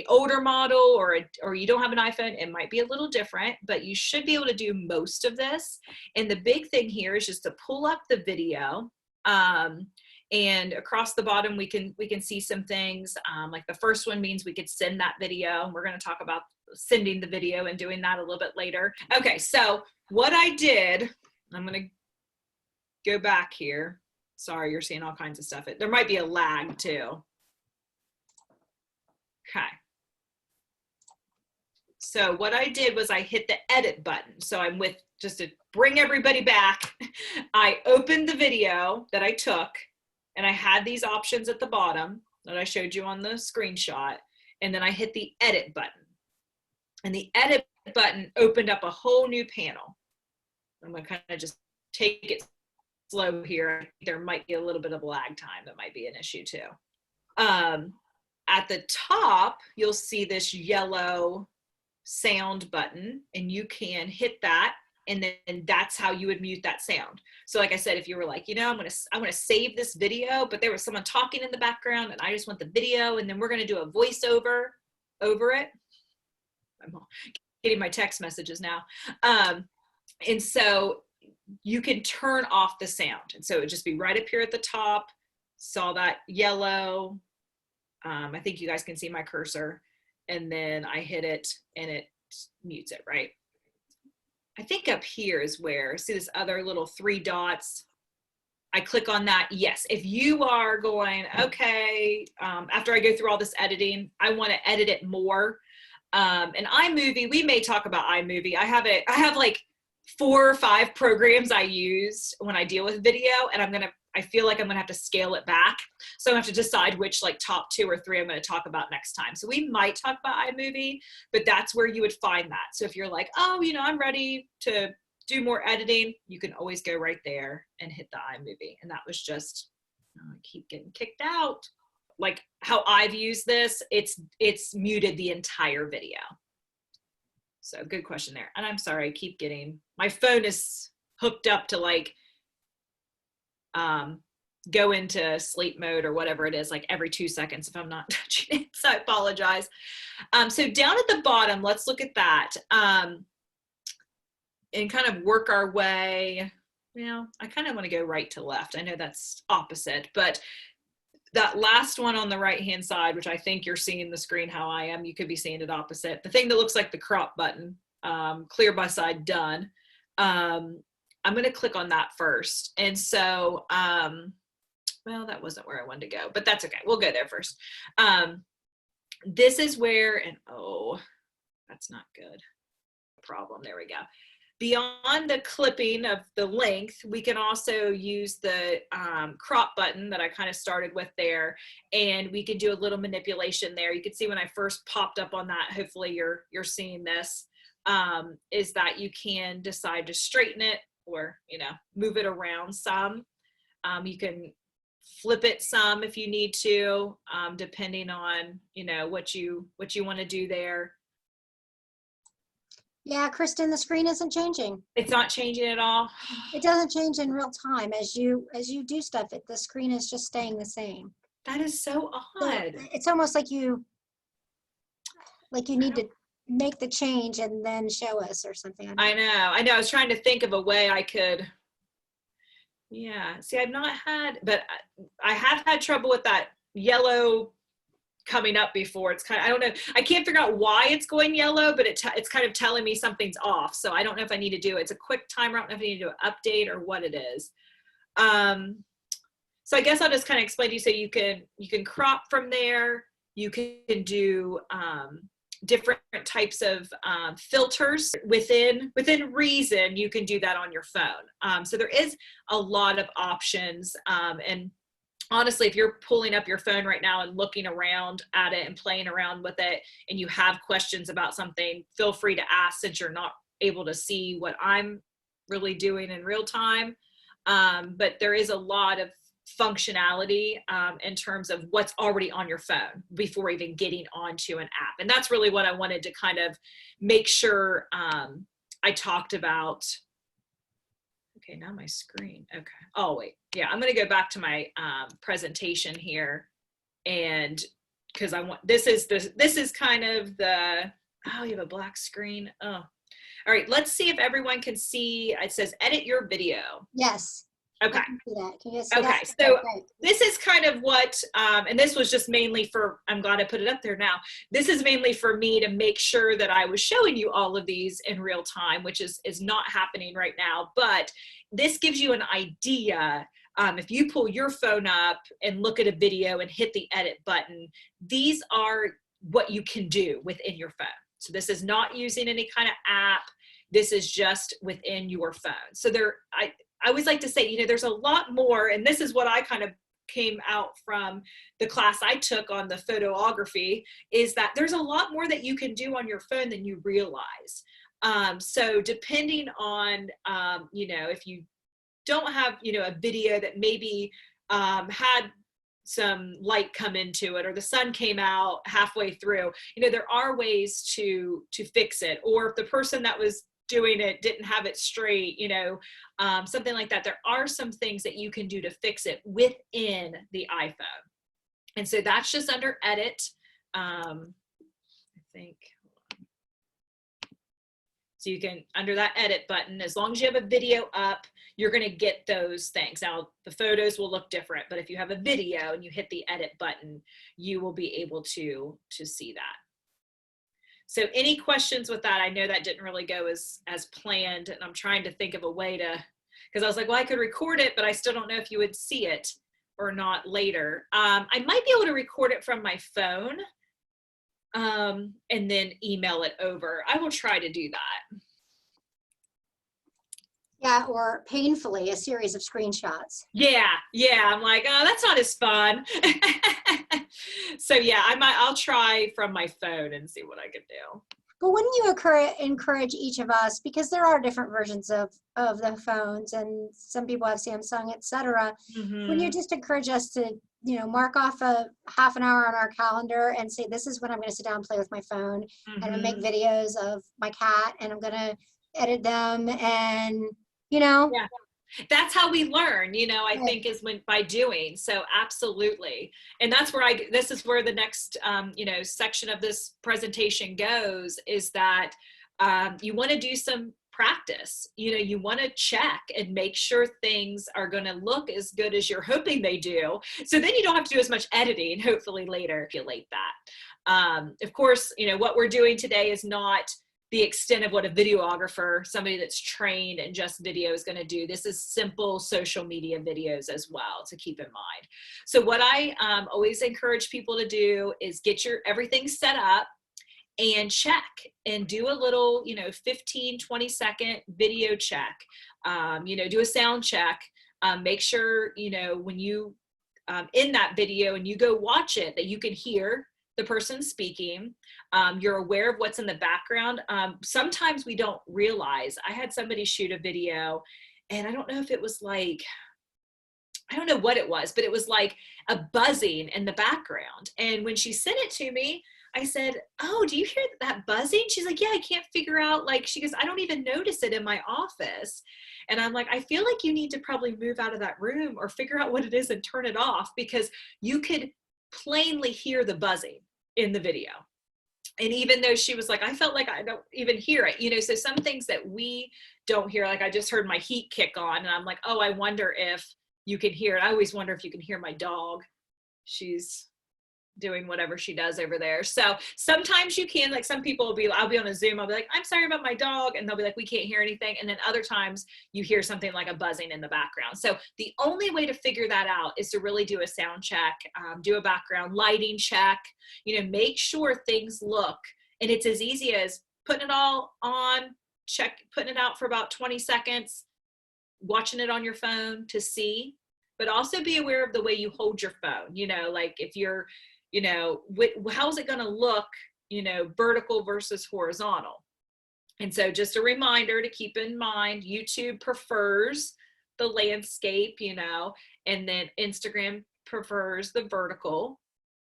older model or you don't have an iPhone, it might be a little different, but you should be able to do most of this. And the big thing here is just to pull up the video. And across the bottom, we can see some things. Like the first one means we could send that video. We're going to talk about sending the video and doing that a little bit later. Okay, so what I did, I'm going to go back here. Sorry, you're seeing all kinds of stuff. There might be a lag too. Okay. So what I did was I hit the edit button. So just to bring everybody back, I opened the video that I took, and I had these options at the bottom that I showed you on the screenshot. And then I hit the edit button. And the edit button opened up a whole new panel. I'm going to kind of just take it slow here. There might be a little bit of lag time. That might be an issue too. At the top, you'll see this yellow sound button, and you can hit that, and then that's how you would mute that sound. So like I said, if you were like, I want to save this video, but there was someone talking in the background and I just want the video, and then we're going to do a voiceover over it. I'm getting my text messages now. And so you can turn off the sound. And so it would just be right up here at the top. Saw that yellow. I think you guys can see my cursor. And then I hit it and it mutes it, right? I think up here is where, see this other little 3 dots? I click on that. Yes, if you are going, okay, after I go through all this editing, I want to edit it more. And iMovie, we may talk about iMovie. I have like 4 or 5 programs I use when I deal with video, and I feel like I'm gonna have to scale it back. So I have to decide which like top 2 or 3 I'm gonna talk about next time. So we might talk about iMovie, but that's where you would find that. So if you're like, oh, I'm ready to do more editing, you can always go right there and hit the iMovie. And that was just, I keep getting kicked out. Like how I've used this, it's muted the entire video. So good question there. And I'm sorry, I keep getting, my phone is hooked up to like, go into sleep mode or whatever it is, like every 2 seconds if I'm not touching it. So I apologize. So down at the bottom, let's look at that and kind of work our way. I kind of want to go right to left. I know that's opposite, but that last one on the right-hand side, which I think you're seeing the screen how I am, you could be seeing it opposite. The thing that looks like the crop button, clear by side, done. I'm going to click on that first. And so, well, that wasn't where I wanted to go, but that's okay. We'll go there first. This is where, and oh, that's not good. Problem. There we go. Beyond the clipping of the length, we can also use the crop button that I kind of started with there, and we can do a little manipulation there. You can see when I first popped up on that, hopefully you're seeing this, is that you can decide to straighten it or, move it around some. You can flip it some if you need to, depending on, what you want to do there. Yeah, Kristen, the screen isn't changing. It's not changing at all. It doesn't change in real time. As you do stuff, the screen is just staying the same. That is so odd. So it's almost like you need to make the change and then show us or something. I know. I was trying to think of a way I could. Yeah. See, I've not had, but I have had trouble with that yellow coming up before. It's kind of, I don't know. I can't figure out why it's going yellow, but it's kind of telling me something's off. So I don't know if I need to do it. It's a quick timer. I don't know if I need to do an update or what it is. So I guess I'll just kind of explain to you. So you can crop from there. You can do different types of filters within reason. You can do that on your phone. So there is a lot of options. And honestly, if you're pulling up your phone right now and looking around at it and playing around with it, and you have questions about something, feel free to ask, since you're not able to see what I'm really doing in real time. But there is a lot of functionality in terms of what's already on your phone before even getting onto an app. And that's really what I wanted to kind of make sure I talked about. Okay, now my screen. Okay. Oh, wait. Yeah, I'm going to go back to my presentation here, and because I want, this is kind of the, oh, you have a black screen. Oh, all right. Let's see if everyone can see. It says edit your video. Yes. Okay. I can see that. Can you see okay. that? So okay. This is kind of what, and this was just mainly for, I'm glad I put it up there now. This is mainly for me to make sure that I was showing you all of these in real time, which is not happening right now. But this gives you an idea. If you pull your phone up and look at a video and hit the edit button, these are what you can do within your phone. So this is not using any kind of app. This is just within your phone. So I always like to say, there's a lot more, and this is what I kind of came out from the class I took on the photography, is that there's a lot more that you can do on your phone than you realize. So depending on, if you don't have, a video that maybe had some light come into it, or the sun came out halfway through, there are ways to fix it. Or if the person that was doing it didn't have it straight, something like that. There are some things that you can do to fix it within the iPhone. And so that's just under edit. I think. So you can, under that edit button, as long as you have a video up, you're going to get those things. Now, the photos will look different, but if you have a video and you hit the edit button, you will be able to see that. So any questions with that? I know that didn't really go as planned, and I'm trying to think of a way to, because I was like, well, I could record it, but I still don't know if you would see it or not later. I might be able to record it from my phone and then email it over. I will try to do that. Yeah, or painfully a series of screenshots. Yeah. I'm like, oh, that's not as fun. So yeah, I'll try from my phone and see what I can do. But wouldn't you encourage each of us, because there are different versions of the phones, and some people have Samsung, etc. Wouldn't you just encourage us to, mark off a half an hour on our calendar and say, this is when I'm going to sit down and play with my phone, and I'm make videos of my cat, and I'm going to edit them, and Yeah. That's how we learn, I think, is by doing. So absolutely. And that's where this is where the next, section of this presentation goes, is that you want to do some practice. You want to check and make sure things are going to look as good as you're hoping they do. So then you don't have to do as much editing, hopefully later, manipulate that. Of course, what we're doing today is not the extent of what a videographer, somebody that's trained in just video, is going to do. This is simple social media videos as well to keep in mind. So what I always encourage people to do is get everything set up and check and do a little, 15, 20-second video check, do a sound check, make sure, when you, in that video and you go watch it, that you can hear the person speaking. You're aware of what's in the background. Sometimes we don't realize. I had somebody shoot a video, and I don't know if it was like, I don't know what it was, but it was like a buzzing in the background. And when she sent it to me, I said, "Oh, do you hear that buzzing?" She's like, "Yeah, I can't figure out," she goes, "I don't even notice it in my office." And I'm like, I feel like you need to probably move out of that room or figure out what it is and turn it off, because you could plainly hear the buzzing in the video. And even though she was like, I felt like I don't even hear it, so some things that we don't hear, like I just heard my heat kick on, and I'm like, oh, I wonder if you can hear it. I always wonder if you can hear my dog. She's doing whatever she does over there. So sometimes you can, like some people will be, I'll be on a Zoom, I'll be like, "I'm sorry about my dog." And they'll be like, "We can't hear anything." And then other times you hear something like a buzzing in the background. So the only way to figure that out is to really do a sound check, do a background lighting check, make sure things look, and it's as easy as putting it all on, putting it out for about 20 seconds, watching it on your phone to see, but also be aware of the way you hold your phone. Like if you're, how's it going to look, vertical versus horizontal. And so just a reminder to keep in mind, YouTube prefers the landscape, and then Instagram prefers the vertical.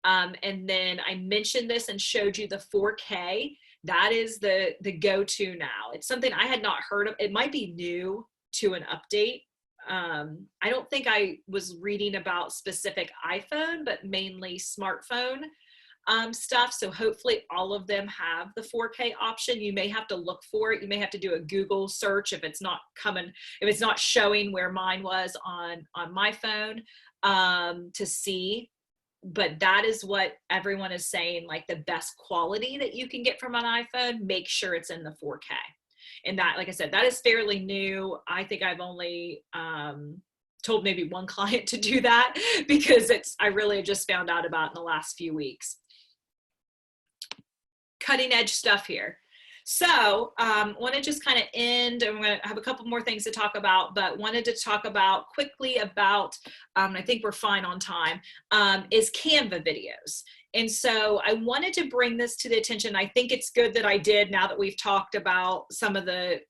And then I mentioned this and showed you the 4K. That is the go-to now. It's something I had not heard of. It might be new to an update. I don't think I was reading about specific iPhone, but mainly smartphone stuff. So hopefully all of them have the 4K option. You may have to look for it. You may have to do a Google search if it's not showing where mine was on my phone to see. But that is what everyone is saying, like the best quality that you can get from an iPhone, make sure it's in the 4K. And that, like I said, that is fairly new. I think I've only told maybe one client to do that, because I really just found out about in the last few weeks. Cutting edge stuff here. So want to just kind of end, and we're going to have a couple more things to talk about, but wanted to talk about quickly about, I think we're fine on time, is Canva videos. And so I wanted to bring this to the attention. I think it's good that I did, now that we've talked about some of the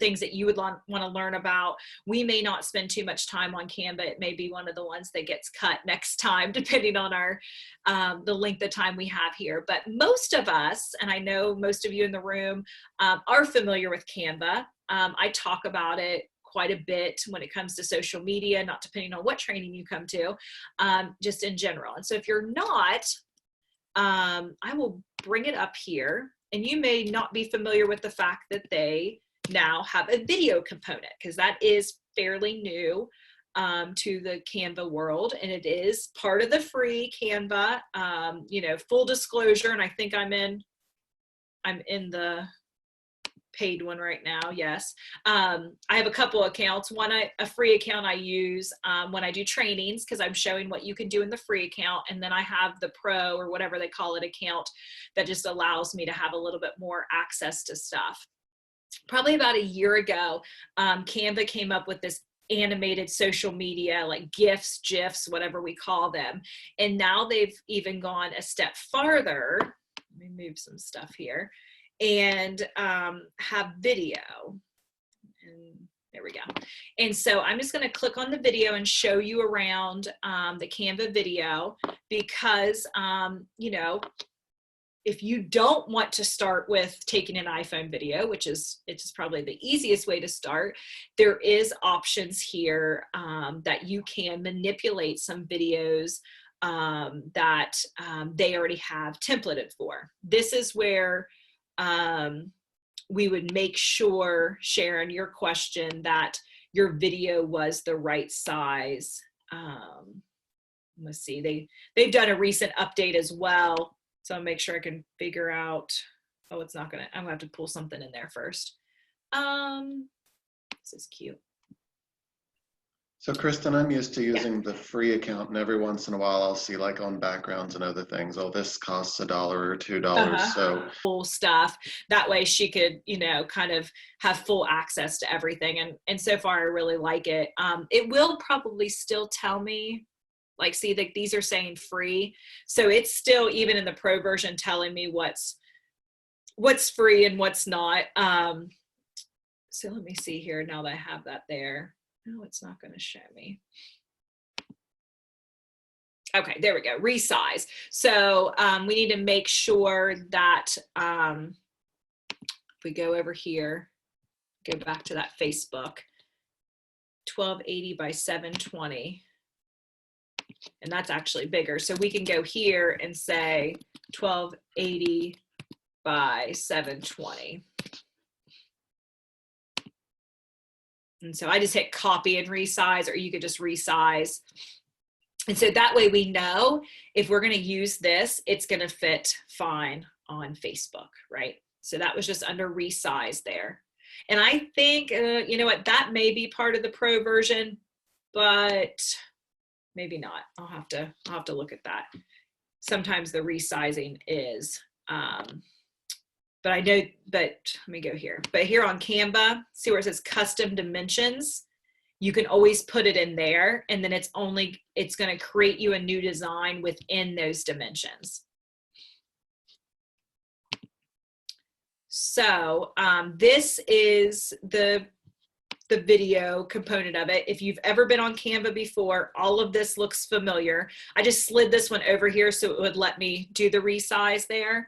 things that you would want to learn about. We may not spend too much time on Canva. It may be one of the ones that gets cut next time, depending on our the length of time we have here. But most of us, and I know most of you in the room, are familiar with Canva. I talk about it quite a bit when it comes to social media, not depending on what training you come to, just in general. And so if you're not, I will bring it up here, and you may not be familiar with the fact that they now have a video component, because that is fairly new to the Canva world, and it is part of the free Canva. Full disclosure, and I think I'm in the paid one right now. Yes. I have a couple accounts. One, a free account I use when I do trainings, because I'm showing what you can do in the free account. And then I have the pro, or whatever they call it, account that just allows me to have a little bit more access to stuff. Probably about a year ago, Canva came up with this animated social media, like GIFs, whatever we call them. And now they've even gone a step farther. Let me move some stuff here, and have video. And there we go. And so I'm just going to click on the video and show you around the Canva video, because, if you don't want to start with taking an iPhone video, it's probably the easiest way to start, there is options here that you can manipulate some videos that they already have templated for. This is where we would make sure, Sharon, your question, that your video was the right size. Let's see, they've done a recent update as well. So I'll make sure I can figure out, Oh, it's not gonna, I'm gonna have to pull something in there first. This is cute. So Kristen, I'm used to using the free account, and every once in a while I'll see like on backgrounds and other things, oh, this costs $1 or $2. So full stuff. That way she could, you know, kind of have full access to everything. And so far I really like it. It will probably still tell me, like, see that these are saying free. So it's still, even in the pro version, telling me what's free and what's not. So let me see here now that I have that there. No, it's not going to show me. Okay, there we go, resize. So we need to make sure that if we go over here, go back to that Facebook, 1280 by 720. And that's actually bigger. So we can go here and say 1280 by 720. And so I just hit copy and resize, or you could just resize. And so that way we know if we're going to use this, it's going to fit fine on Facebook, right? So that was just under resize there. And I think, you know what, that may be part of the pro version, but maybe not. I'll have to look at that. Sometimes the resizing is, but I know, but let me go here. But here on Canva, see where it says custom dimensions? You can always put it in there, and then it's going to create you a new design within those dimensions. So this is the video component of it. If you've ever been on Canva before, all of this looks familiar. I just slid this one over here so it would let me do the resize there.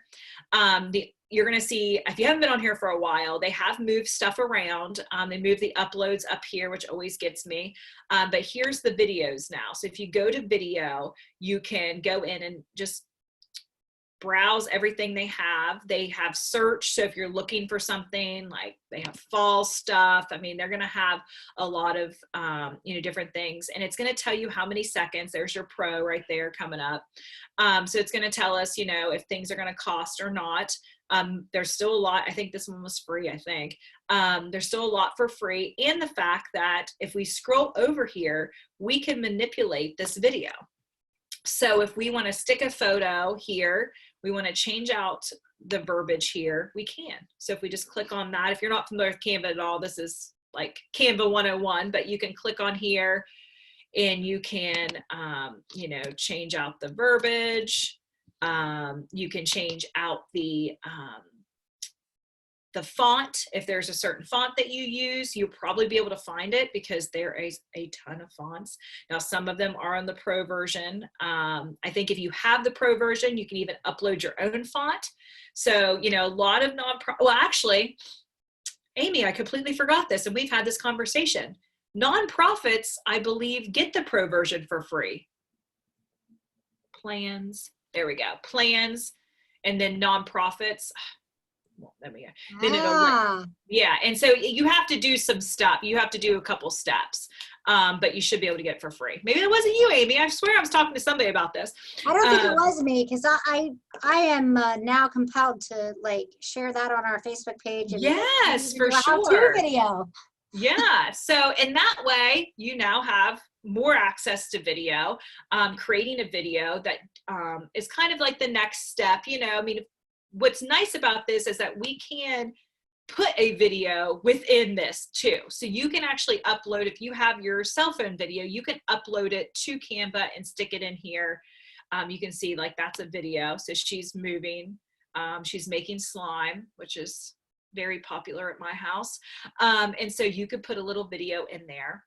You're going to see, if you haven't been on here for a while, they have moved stuff around. They moved the uploads up here, which always gets me. But here's the videos now. So if you go to video, you can go in and just browse everything they have. They have search. So if you're looking for something, like they have fall stuff, I mean, they're going to have a lot of, you know, different things. And it's going to tell you how many seconds. There's your pro right there coming up. So it's going to tell us, you know, if things are going to cost or not. There's still a lot. I think this one was free, I think. There's still a lot for free. And the fact that if we scroll over here, we can manipulate this video. So if we want to stick a photo here, we want to change out the verbiage here, we can. So if we just click on that, if you're not familiar with Canva at all, this is like Canva 101, but you can click on here and you can, you know, change out the verbiage. You can change out the font. If there's a certain font that you use, you'll probably be able to find it because there is a ton of fonts. Now, some of them are on the pro version. I think if you have the pro version, you can even upload your own font. So, you know, a lot of well, actually, Amy, I completely forgot this, and we've had this conversation. Nonprofits, I believe, get the pro version for free. Plans. There we go. Plans, and then nonprofits. Well, there we go. Then it'll, yeah. And so you have to do some stuff. You have to do a couple steps, but you should be able to get it for free. Maybe it wasn't you, Amy. I swear I was talking to somebody about this. I don't think it was me, because I am now compelled to like share that on our Facebook page. And yes, for sure. Video. Yeah. So in that way, you now have more access to video, creating a video that is kind of like the next step. You know, I mean, what's nice about this is that we can put a video within this too. So you can actually upload, if you have your cell phone video, you can upload it to Canva and stick it in here. You can see like that's a video. So she's moving, she's making slime, which is very popular at my house. And so you could put a little video in there.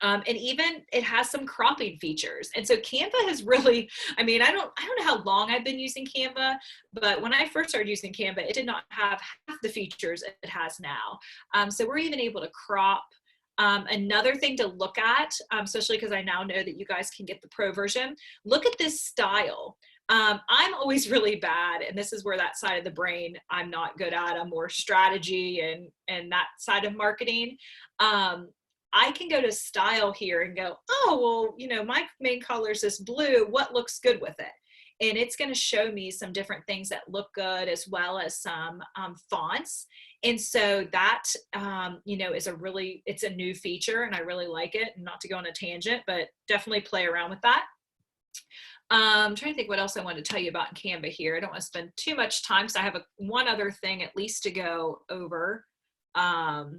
And even it has some cropping features. And so Canva has really, I mean, I don't know how long I've been using Canva, but when I first started using Canva, it did not have half the features it has now. So we're even able to crop. Another thing to look at, especially because I now know that you guys can get the pro version, look at this style. I'm always really bad, and this is where that side of the brain I'm not good at. I'm more strategy and that side of marketing. I can go to style here and go, oh, well, you know, my main color is this blue. What looks good with it? and it's going to show me some different things that look good, as well as some fonts. And so that, is it's a new feature, and I really like it. And not to go on a tangent, but definitely play around with that. I'm trying to think what else I wanted to tell you about in Canva here. I don't want to spend too much time, so I have one other thing at least to go over, or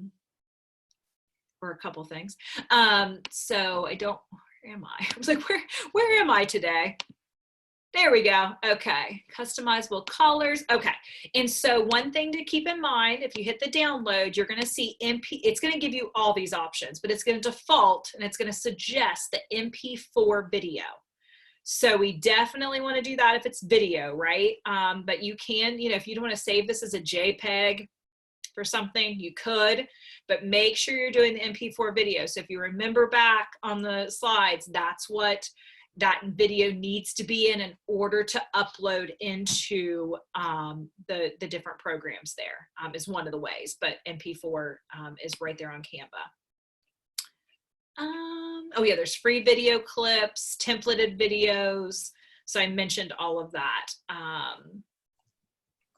a couple things. So where am I? I was like, where am I today? There we go. Okay. Customizable colors. Okay. And so one thing to keep in mind, if you hit the download, you're going to see it's going to give you all these options, but it's going to default and it's going to suggest the MP4 video. So we definitely want to do that if it's video, right? But you can, if you don't want to save this as a JPEG for something, you could, but make sure you're doing the MP4 video. So if you remember back on the slides, that's what that video needs to be in order to upload into the different programs there, is one of the ways, but MP4 is right there on Canva. Oh yeah, there's free video clips, templated videos. So I mentioned all of that.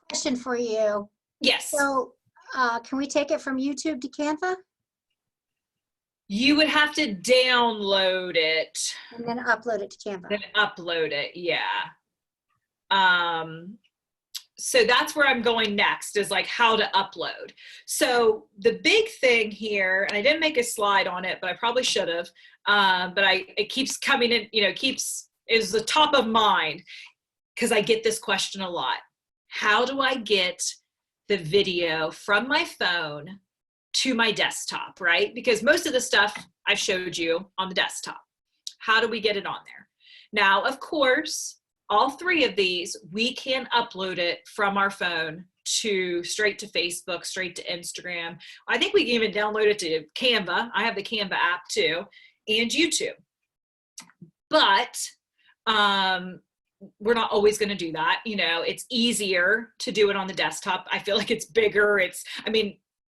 Question for you. Yes. So can we take it from YouTube to Canva? You would have to download it. And then upload it to Canva. Then upload it, yeah. So that's where I'm going next, is like how to upload. So the big thing here, and I didn't make a slide on it, but I probably should have, but it keeps coming in, is the top of mind, because I get this question a lot. How do I get the video from my phone to my desktop, right? Because most of the stuff I showed you on the desktop. How do we get it on there? Now, of course, all three of these, we can upload it from our phone straight to Facebook, straight to Instagram. I think we can even download it to Canva. I have the Canva app too, and YouTube. But we're not always going to do that. It's easier to do it on the desktop. I feel like it's bigger.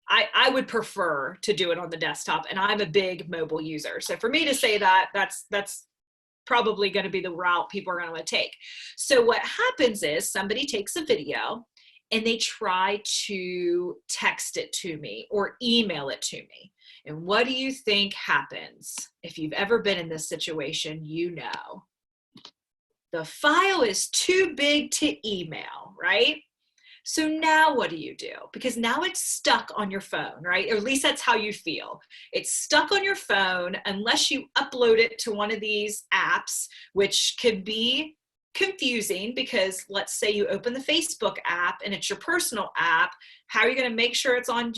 I would prefer to do it on the desktop, and I'm a big mobile user. So for me to say that, that's probably going to be the route people are going to take. So what happens is somebody takes a video and they try to text it to me or email it to me. And what do you think happens? If you've ever been in this situation, the file is too big to email, right? So now what do you do? Because now it's stuck on your phone, right? Or at least that's how you feel. It's stuck on your phone unless you upload it to one of these apps, which could be confusing, because let's say you open the Facebook app and it's your personal app. How are you going to make sure it's on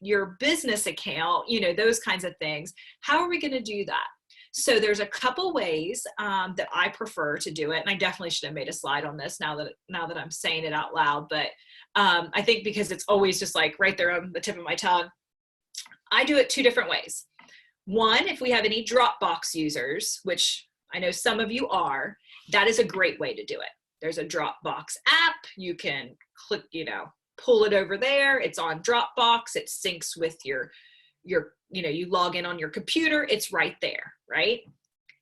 your business account? Those kinds of things. How are we going to do that? So there's a couple ways that I prefer to do it. And I definitely should have made a slide on this now that I'm saying it out loud. But I think because it's always just like right there on the tip of my tongue, I do it two different ways. One, if we have any Dropbox users, which I know some of you are, that is a great way to do it. There's a Dropbox app. You can click, pull it over there. It's on Dropbox. It syncs with your you log in on your computer, it's right there, right?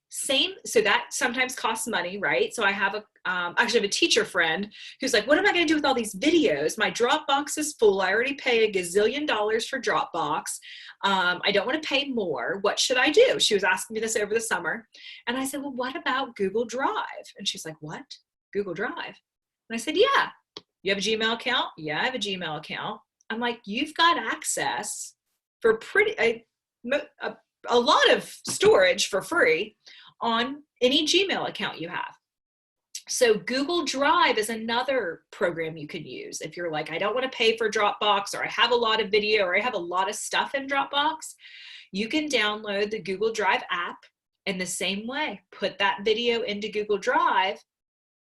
So that sometimes costs money, right? So I have actually have a teacher friend who's like, what am I going to do with all these videos? My Dropbox is full. I already pay a gazillion dollars for Dropbox. I don't want to pay more. What should I do? She was asking me this over the summer. And I said, well, what about Google Drive? And she's like, what? Google Drive? And I said, yeah. You have a Gmail account? Yeah, I have a Gmail account. I'm like, you've got access for a lot of storage for free on any Gmail account you have. So Google Drive is another program you can use. If you're like, I don't want to pay for Dropbox, or I have a lot of video, or I have a lot of stuff in Dropbox, you can download the Google Drive app in the same way. Put that video into Google Drive,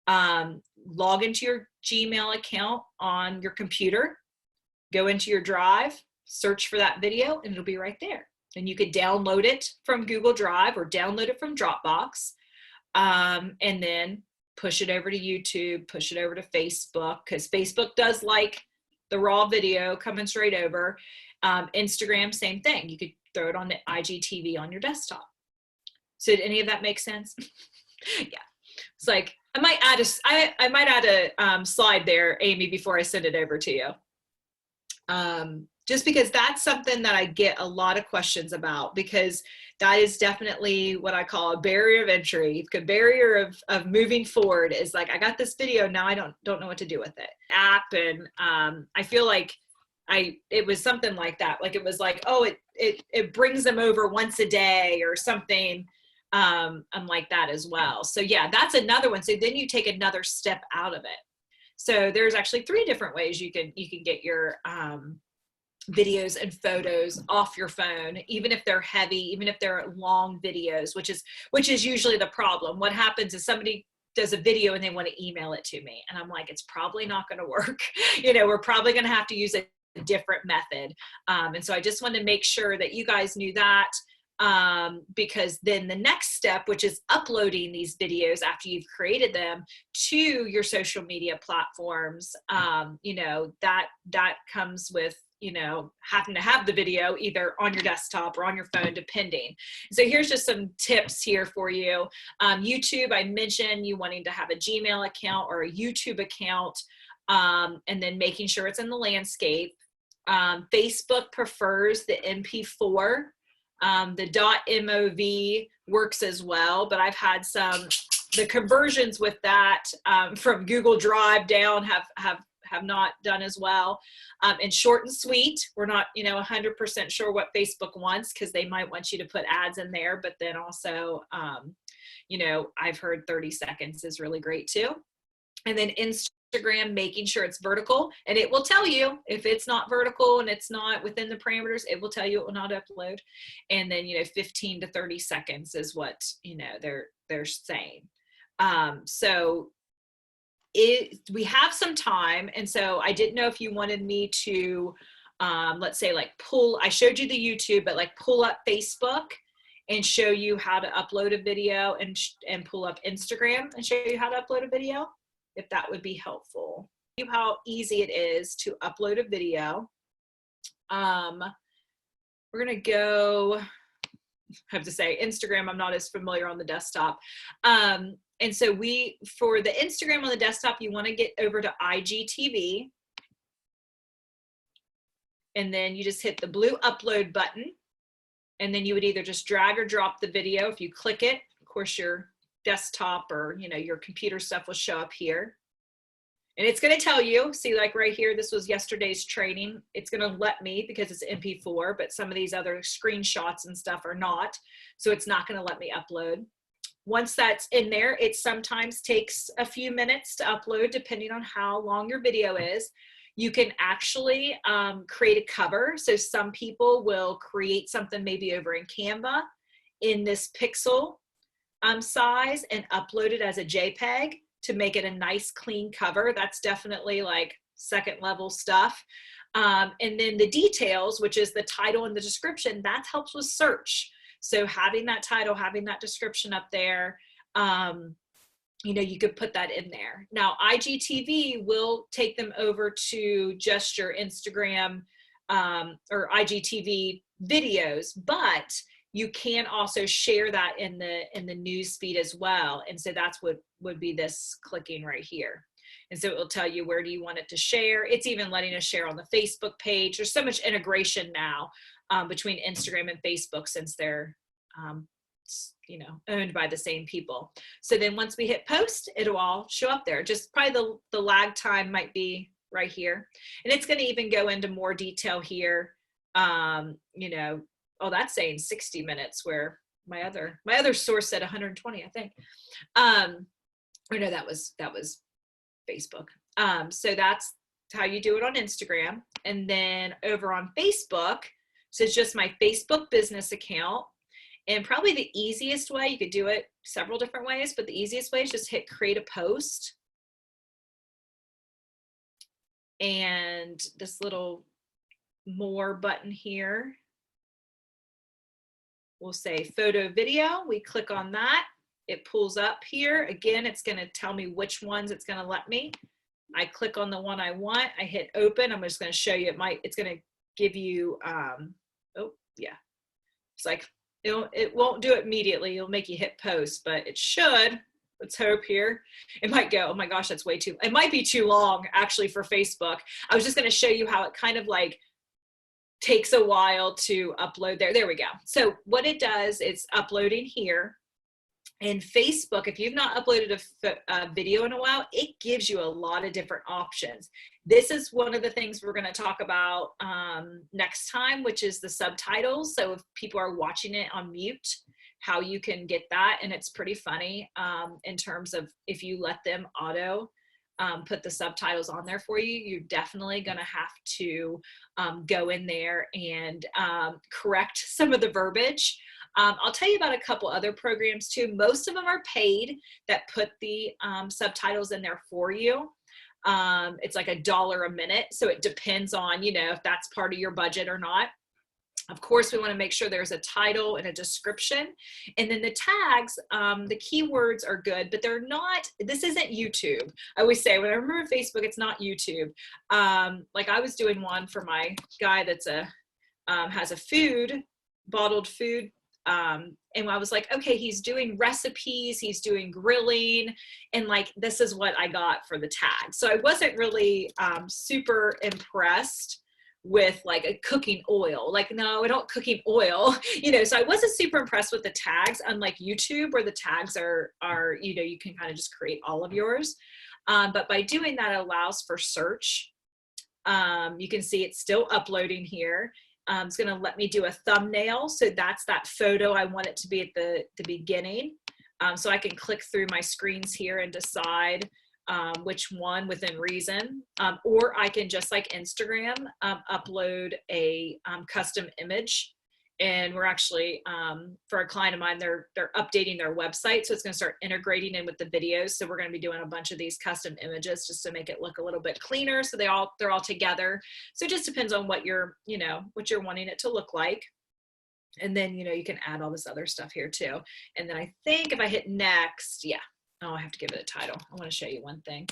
log into your Gmail account on your computer, go into your Drive, search for that video, and it'll be right there. And you could download it from Google Drive or download it from Dropbox, and then push it over to YouTube, push it over to Facebook, because Facebook does like the raw video coming straight over. Instagram, same thing. You could throw it on the IGTV on your desktop. So did any of that make sense? Yeah. It's like, I might add a slide there, Amy, before I send it over to you. Just because that's something that I get a lot of questions about, because that is definitely what I call a barrier of entry. The barrier of moving forward is like, I got this video, now I don't know what to do with it. App, and I feel like it was something like that. Like it was like, oh, it brings them over once a day or something. I'm like that as well. So yeah, that's another one. So then you take another step out of it. So there's actually 3 different ways you can get your videos and photos off your phone, even if they're heavy, even if they're long videos, which is usually the problem. What happens is somebody does a video and they want to email it to me, and I'm like, it's probably not going to work. We're probably going to have to use a different method. And so I just wanted to make sure that you guys knew that, because then the next step, which is uploading these videos after you've created them to your social media platforms, that comes with having to have the video either on your desktop or on your phone, depending. So here's just some tips here for you. YouTube, I mentioned you wanting to have a Gmail account or a YouTube account, and then making sure it's in the landscape. Facebook prefers the MP4. The .mov works as well, but I've had the conversions with that from Google Drive down have not done as well. And short and sweet, we're not 100% sure what Facebook wants, because they might want you to put ads in there, but then also I've heard 30 seconds is really great too. And then Instagram, making sure it's vertical, and it will tell you if it's not vertical and it's not within the parameters, it will tell you it will not upload. And then 15 to 30 seconds is what they're saying. So we have some time, and so I didn't know if you wanted me to let's say like I showed you the YouTube, but like pull up Facebook and show you how to upload a video, and pull up Instagram and show you how to upload a video, if that would be helpful. How easy it is to upload a video. We're gonna go, I have to say Instagram, I'm not as familiar on the desktop. And so for the Instagram on the desktop, you want to get over to IGTV, and then you just hit the blue upload button, and then you would either just drag or drop the video. If you click it, of course your desktop or your computer stuff will show up here, and it's going to tell you, see, like right here, this was yesterday's training. It's going to let me, because it's MP4, but some of these other screenshots and stuff are not, so it's not going to let me upload. Once that's in there, it sometimes takes a few minutes to upload, depending on how long your video is. You can actually create a cover. So some people will create something maybe over in Canva in this pixel size and upload it as a JPEG to make it a nice clean cover. That's definitely like second level stuff. And then the details, which is the title and the description, that helps with search. So having that title, having that description up there, you could put that in there. Now, IGTV will take them over to just your Instagram or IGTV videos, but you can also share that in the news feed as well. And so that's what would be this clicking right here. And so it will tell you where do you want it to share. It's even letting us share on the Facebook page. There's so much integration now between Instagram and Facebook, since they're owned by the same people. So then once we hit post, it'll all show up there. Just probably the lag time might be right here, and it's going to even go into more detail here. Oh, that's saying 60 minutes, where my other source said 120, I think. Or no, that was Facebook. So that's how you do it on Instagram. And then over on Facebook, so it's just my Facebook business account. And probably the easiest way, you could do it several different ways, but the easiest way is just hit create a post. And this little more button here will say photo video. We click on that. It pulls up here. Again, it's going to tell me which ones it's going to let me. I click on the one I want. I hit open. I'm just going to show you. It's going to give you, oh yeah. It's like, it won't do it immediately. It'll make you hit post, but it should let's hope here. It might go, oh my gosh, that's way too, it might be too long actually for Facebook. I was just going to show you how it kind of like takes a while to upload there. There we go. So what it does, it's uploading here. And Facebook, if you've not uploaded a video in a while, it gives you a lot of different options. This is one of the things we're going to talk about next time, which is the subtitles. So if people are watching it on mute, how you can get that. And it's pretty funny in terms of if you let them auto put the subtitles on there for you, you're definitely going to have to go in there and correct some of the verbiage. I'll tell you about a couple other programs too. Most of them are paid that put the subtitles in there for you. It's like $1 a minute. So it depends on, you know, if that's part of your budget or not. Of course, we want to make sure there's a title and a description. And then the tags, the keywords are good, but they're not, this isn't YouTube. I always say when I remember Facebook, it's not YouTube. Like I was doing one for my guy that's has a bottled food. And I was like, okay, he's doing recipes, he's doing grilling, and like, this is what I got for the tag. So I wasn't really super impressed with like a cooking oil. Like, no, I don't cooking oil, you know, so I wasn't super impressed with the tags, unlike YouTube where the tags are, you know, you can kind of just create all of yours. But by doing that, it allows for search. You can see it's still uploading here. It's going to let me do a thumbnail. So that's that photo I want it to be at the beginning. So I can click through my screens here and decide which one within reason. Or I can, just like Instagram, upload a custom image. And we're actually, for a client of mine, they're updating their website. So it's going to start integrating in with the videos. So we're going to be doing a bunch of these custom images just to make it look a little bit cleaner. So they're all together. So it just depends on what you're wanting it to look like. And then, you know, you can add all this other stuff here too. And then I think if I hit next, yeah. Oh, I have to give it a title. I want to show you one thing.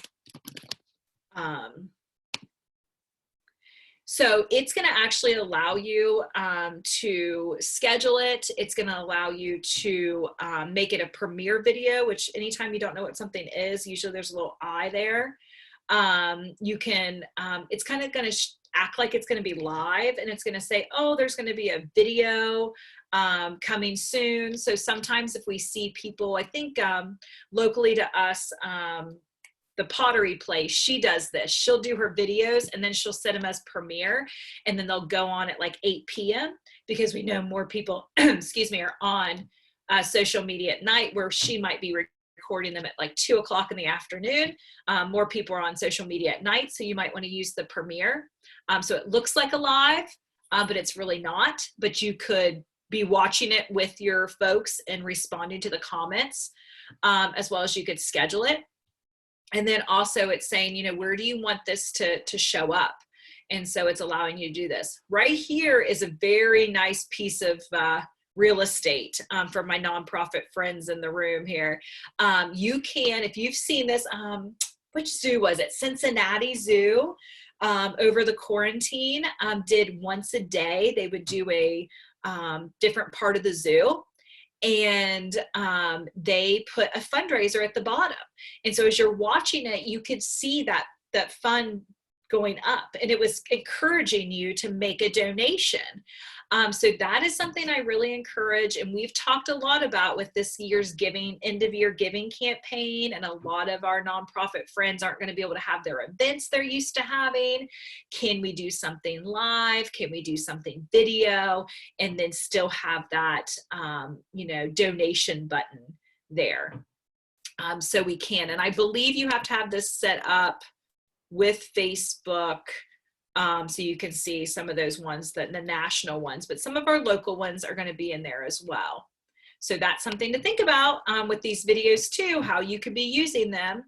So it's going to actually allow you to schedule it. It's going to allow you to make it a premiere video, which anytime you don't know what something is, usually there's a little I there. You can, it's kind of going to act like it's going to be live, and it's going to say, oh, there's going to be a video coming soon. So sometimes if we see people, I think locally to us, the pottery place, she does this. She'll do her videos and then she'll set them as premiere, and then they'll go on at like 8 p.m. because we know more people, excuse me, are on social media at night, where she might be recording them at like 2 o'clock in the afternoon. More people are on social media at night, so you might want to use the premiere. So it looks like a live, but it's really not. But you could be watching it with your folks and responding to the comments, as well as you could schedule it. And then also it's saying, you know, where do you want this to show up? And so it's allowing you to do this. Right here is a very nice piece of real estate for my nonprofit friends in the room here. You can, if you've seen this, which zoo was it? Cincinnati Zoo, over the quarantine, did once a day. They would do a different part of the zoo. And they put a fundraiser at the bottom. And so as you're watching it, you could see that fund going up, and it was encouraging you to make a donation. So that is something I really encourage. And we've talked a lot about with this year's end of year giving campaign. And a lot of our nonprofit friends aren't going to be able to have their events they're used to having. Can we do something live? Can we do something video? And then still have that, you know, donation button there. So we can, and I believe you have to have this set up with Facebook. So you can see some of those ones, the national ones, but some of our local ones are going to be in there as well. So that's something to think about with these videos too, how you could be using them.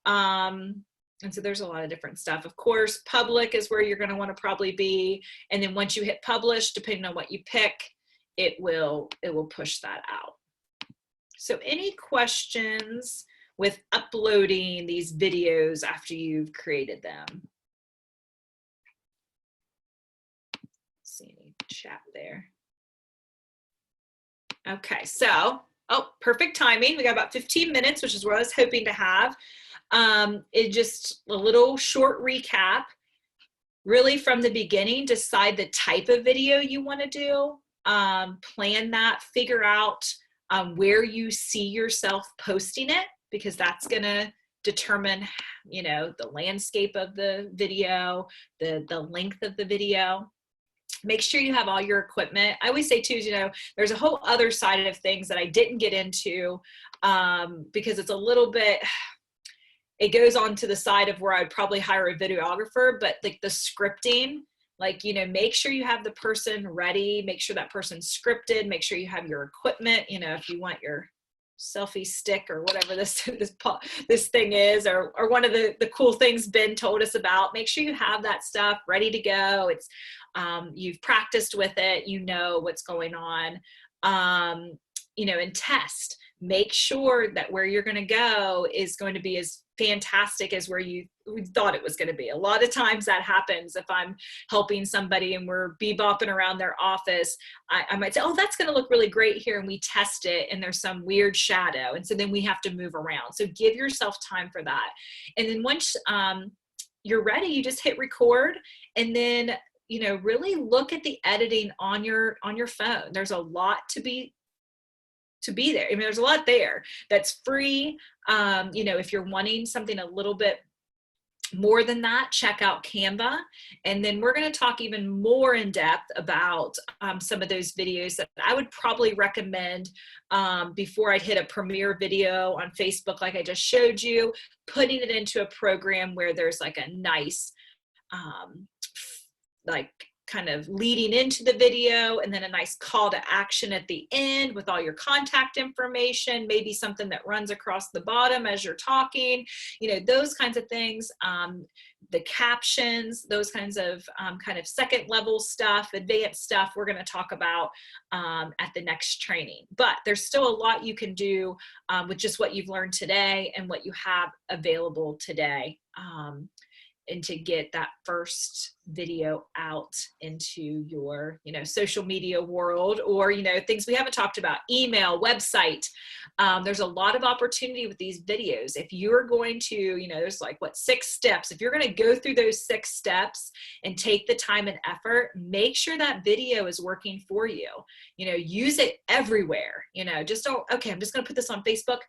And so there's a lot of different stuff. Of course, public is where you're going to want to probably be. And then once you hit publish, depending on what you pick, it will push that out. So any questions with uploading these videos after you've created them? See any chat there? Okay, so Oh, perfect timing. We got about 15 minutes, which is what I was hoping to have. It just a little short recap. Really from the beginning, decide the type of video you want to do. Plan that, figure out where you see yourself posting it, because that's going to determine, you know, the landscape of the video, the length of the video. Make sure you have all your equipment. I always say too, you know, there's a whole other side of things that I didn't get into because it's a little bit, it goes on to the side of where I'd probably hire a videographer, but like the scripting, like, you know, make sure you have the person ready, make sure that person's scripted, make sure you have your equipment, you know, if you want your selfie stick or whatever this thing is, or one of the cool things Ben told us about, make sure you have that stuff ready to go. It's you've practiced with it, you know what's going on, you know, and test. Make sure that where you're going to go is going to be as fantastic as where you thought it was going to be. A lot of times that happens. If I'm helping somebody and we're bebopping around their office, I might say, oh, that's going to look really great here. And we test it and there's some weird shadow. And so then we have to move around. So give yourself time for that. And then once you're ready, you just hit record, and then, you know, really look at the editing on your phone. There's a lot to be there. I mean, there's a lot there that's free. You know, if you're wanting something a little bit more than that, check out Canva. And then we're going to talk even more in depth about some of those videos that I would probably recommend before I'd hit a premiere video on Facebook, like I just showed you, putting it into a program where there's like a nice, like kind of leading into the video, and then a nice call to action at the end with all your contact information, maybe something that runs across the bottom as you're talking, you know, those kinds of things, the captions, those kinds of kind of second level stuff, advanced stuff we're going to talk about at the next training. But there's still a lot you can do with just what you've learned today and what you have available today. And to get that first video out into your, you know, social media world, or, you know, things we haven't talked about, email, website. There's a lot of opportunity with these videos. If you're going to, you know, there's like, what, 6 steps. If you're going to go through those 6 steps and take the time and effort, make sure that video is working for you. You know, use it everywhere. You know, just don't, okay, I'm just going to put this on Facebook.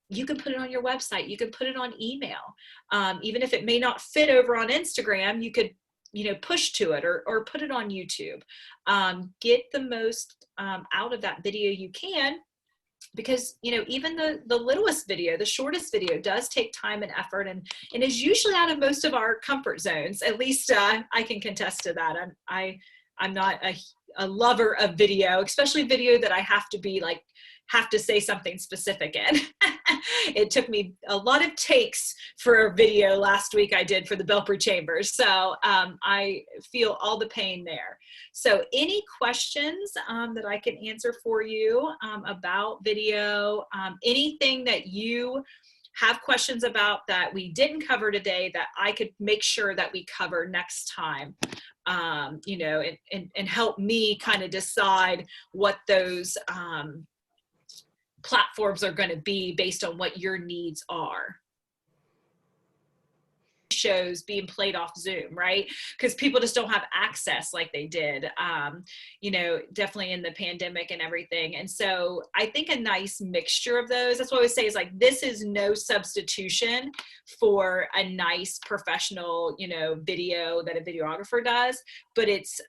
You can put it on your website. You can put it on email. Even if it may not fit over on Instagram, you could, you know, push to it or put it on YouTube. Get the most out of that video you can, because, you know, even the littlest video, the shortest video does take time and effort, and is usually out of most of our comfort zones. At least I can contest to that. I'm not a lover of video, especially video that I have to say something specific in. It took me a lot of takes for a video last week I did for the Belpre Chambers. So I feel all the pain there. So any questions that I can answer for you about video, anything that you have questions about that we didn't cover today that I could make sure that we cover next time, you know, and help me kind of decide what those platforms are going to be based on what your needs are. Shows being played off Zoom, right? Because people just don't have access like they did, you know, definitely in the pandemic and everything. And so I think a nice mixture of those, that's what I always say, is like, this is no substitution for a nice professional, you know, video that a videographer does, but it's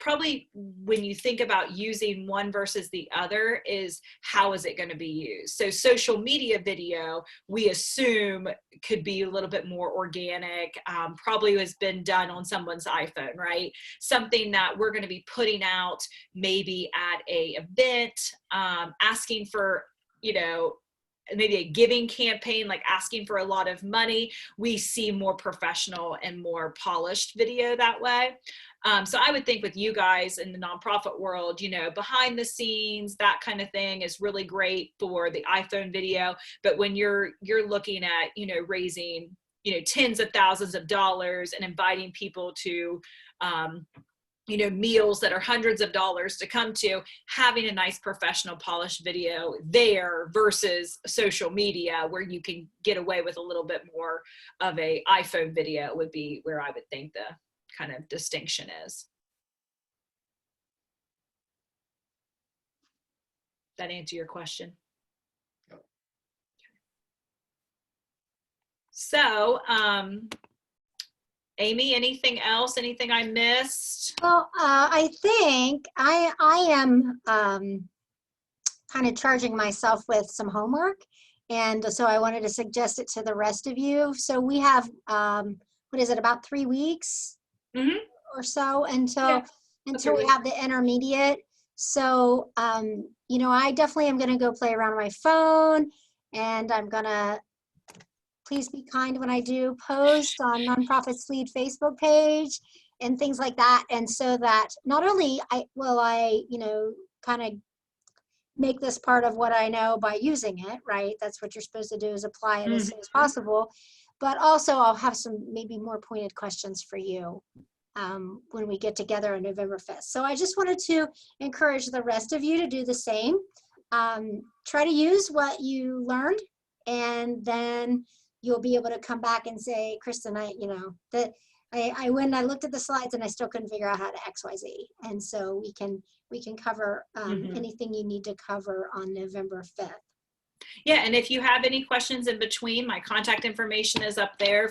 probably, when you think about using one versus the other, is how is it going to be used? So social media video, we assume, could be a little bit more organic, probably has been done on someone's iPhone, right? Something that we're going to be putting out maybe at a event, asking for, you know, maybe a giving campaign, like asking for a lot of money. We see more professional and more polished video that way. So I would think with you guys in the nonprofit world, you know, behind the scenes, that kind of thing is really great for the iPhone video. But when you're looking at, you know, raising, you know, tens of thousands of dollars and inviting people to, meals that are hundreds of dollars to come to, having a nice professional polished video there versus social media where you can get away with a little bit more of a iPhone video would be where I would think the kind of distinction is. That answer your question? Yep. Okay. So, Amy, anything else? Anything I missed? Well, I think I am kind of charging myself with some homework, and so I wanted to suggest it to the rest of you. So we have what is it, about 3 weeks or so until we have the intermediate. So I definitely am going to go play around on my phone, and I'm gonna, please be kind when I do post on Nonprofits Lead Facebook page and things like that. And so that not only I kind of make this part of what I know by using it, right? That's what you're supposed to do, is apply it as soon as possible. But also I'll have some maybe more pointed questions for you when we get together on November 5th. So I just wanted to encourage the rest of you to do the same. Try to use what you learned, and then you'll be able to come back and say, Kristen, I when I looked at the slides and I still couldn't figure out how to XYZ. And so we can cover anything you need to cover on November 5th. Yeah, and if you have any questions in between, my contact information is up there.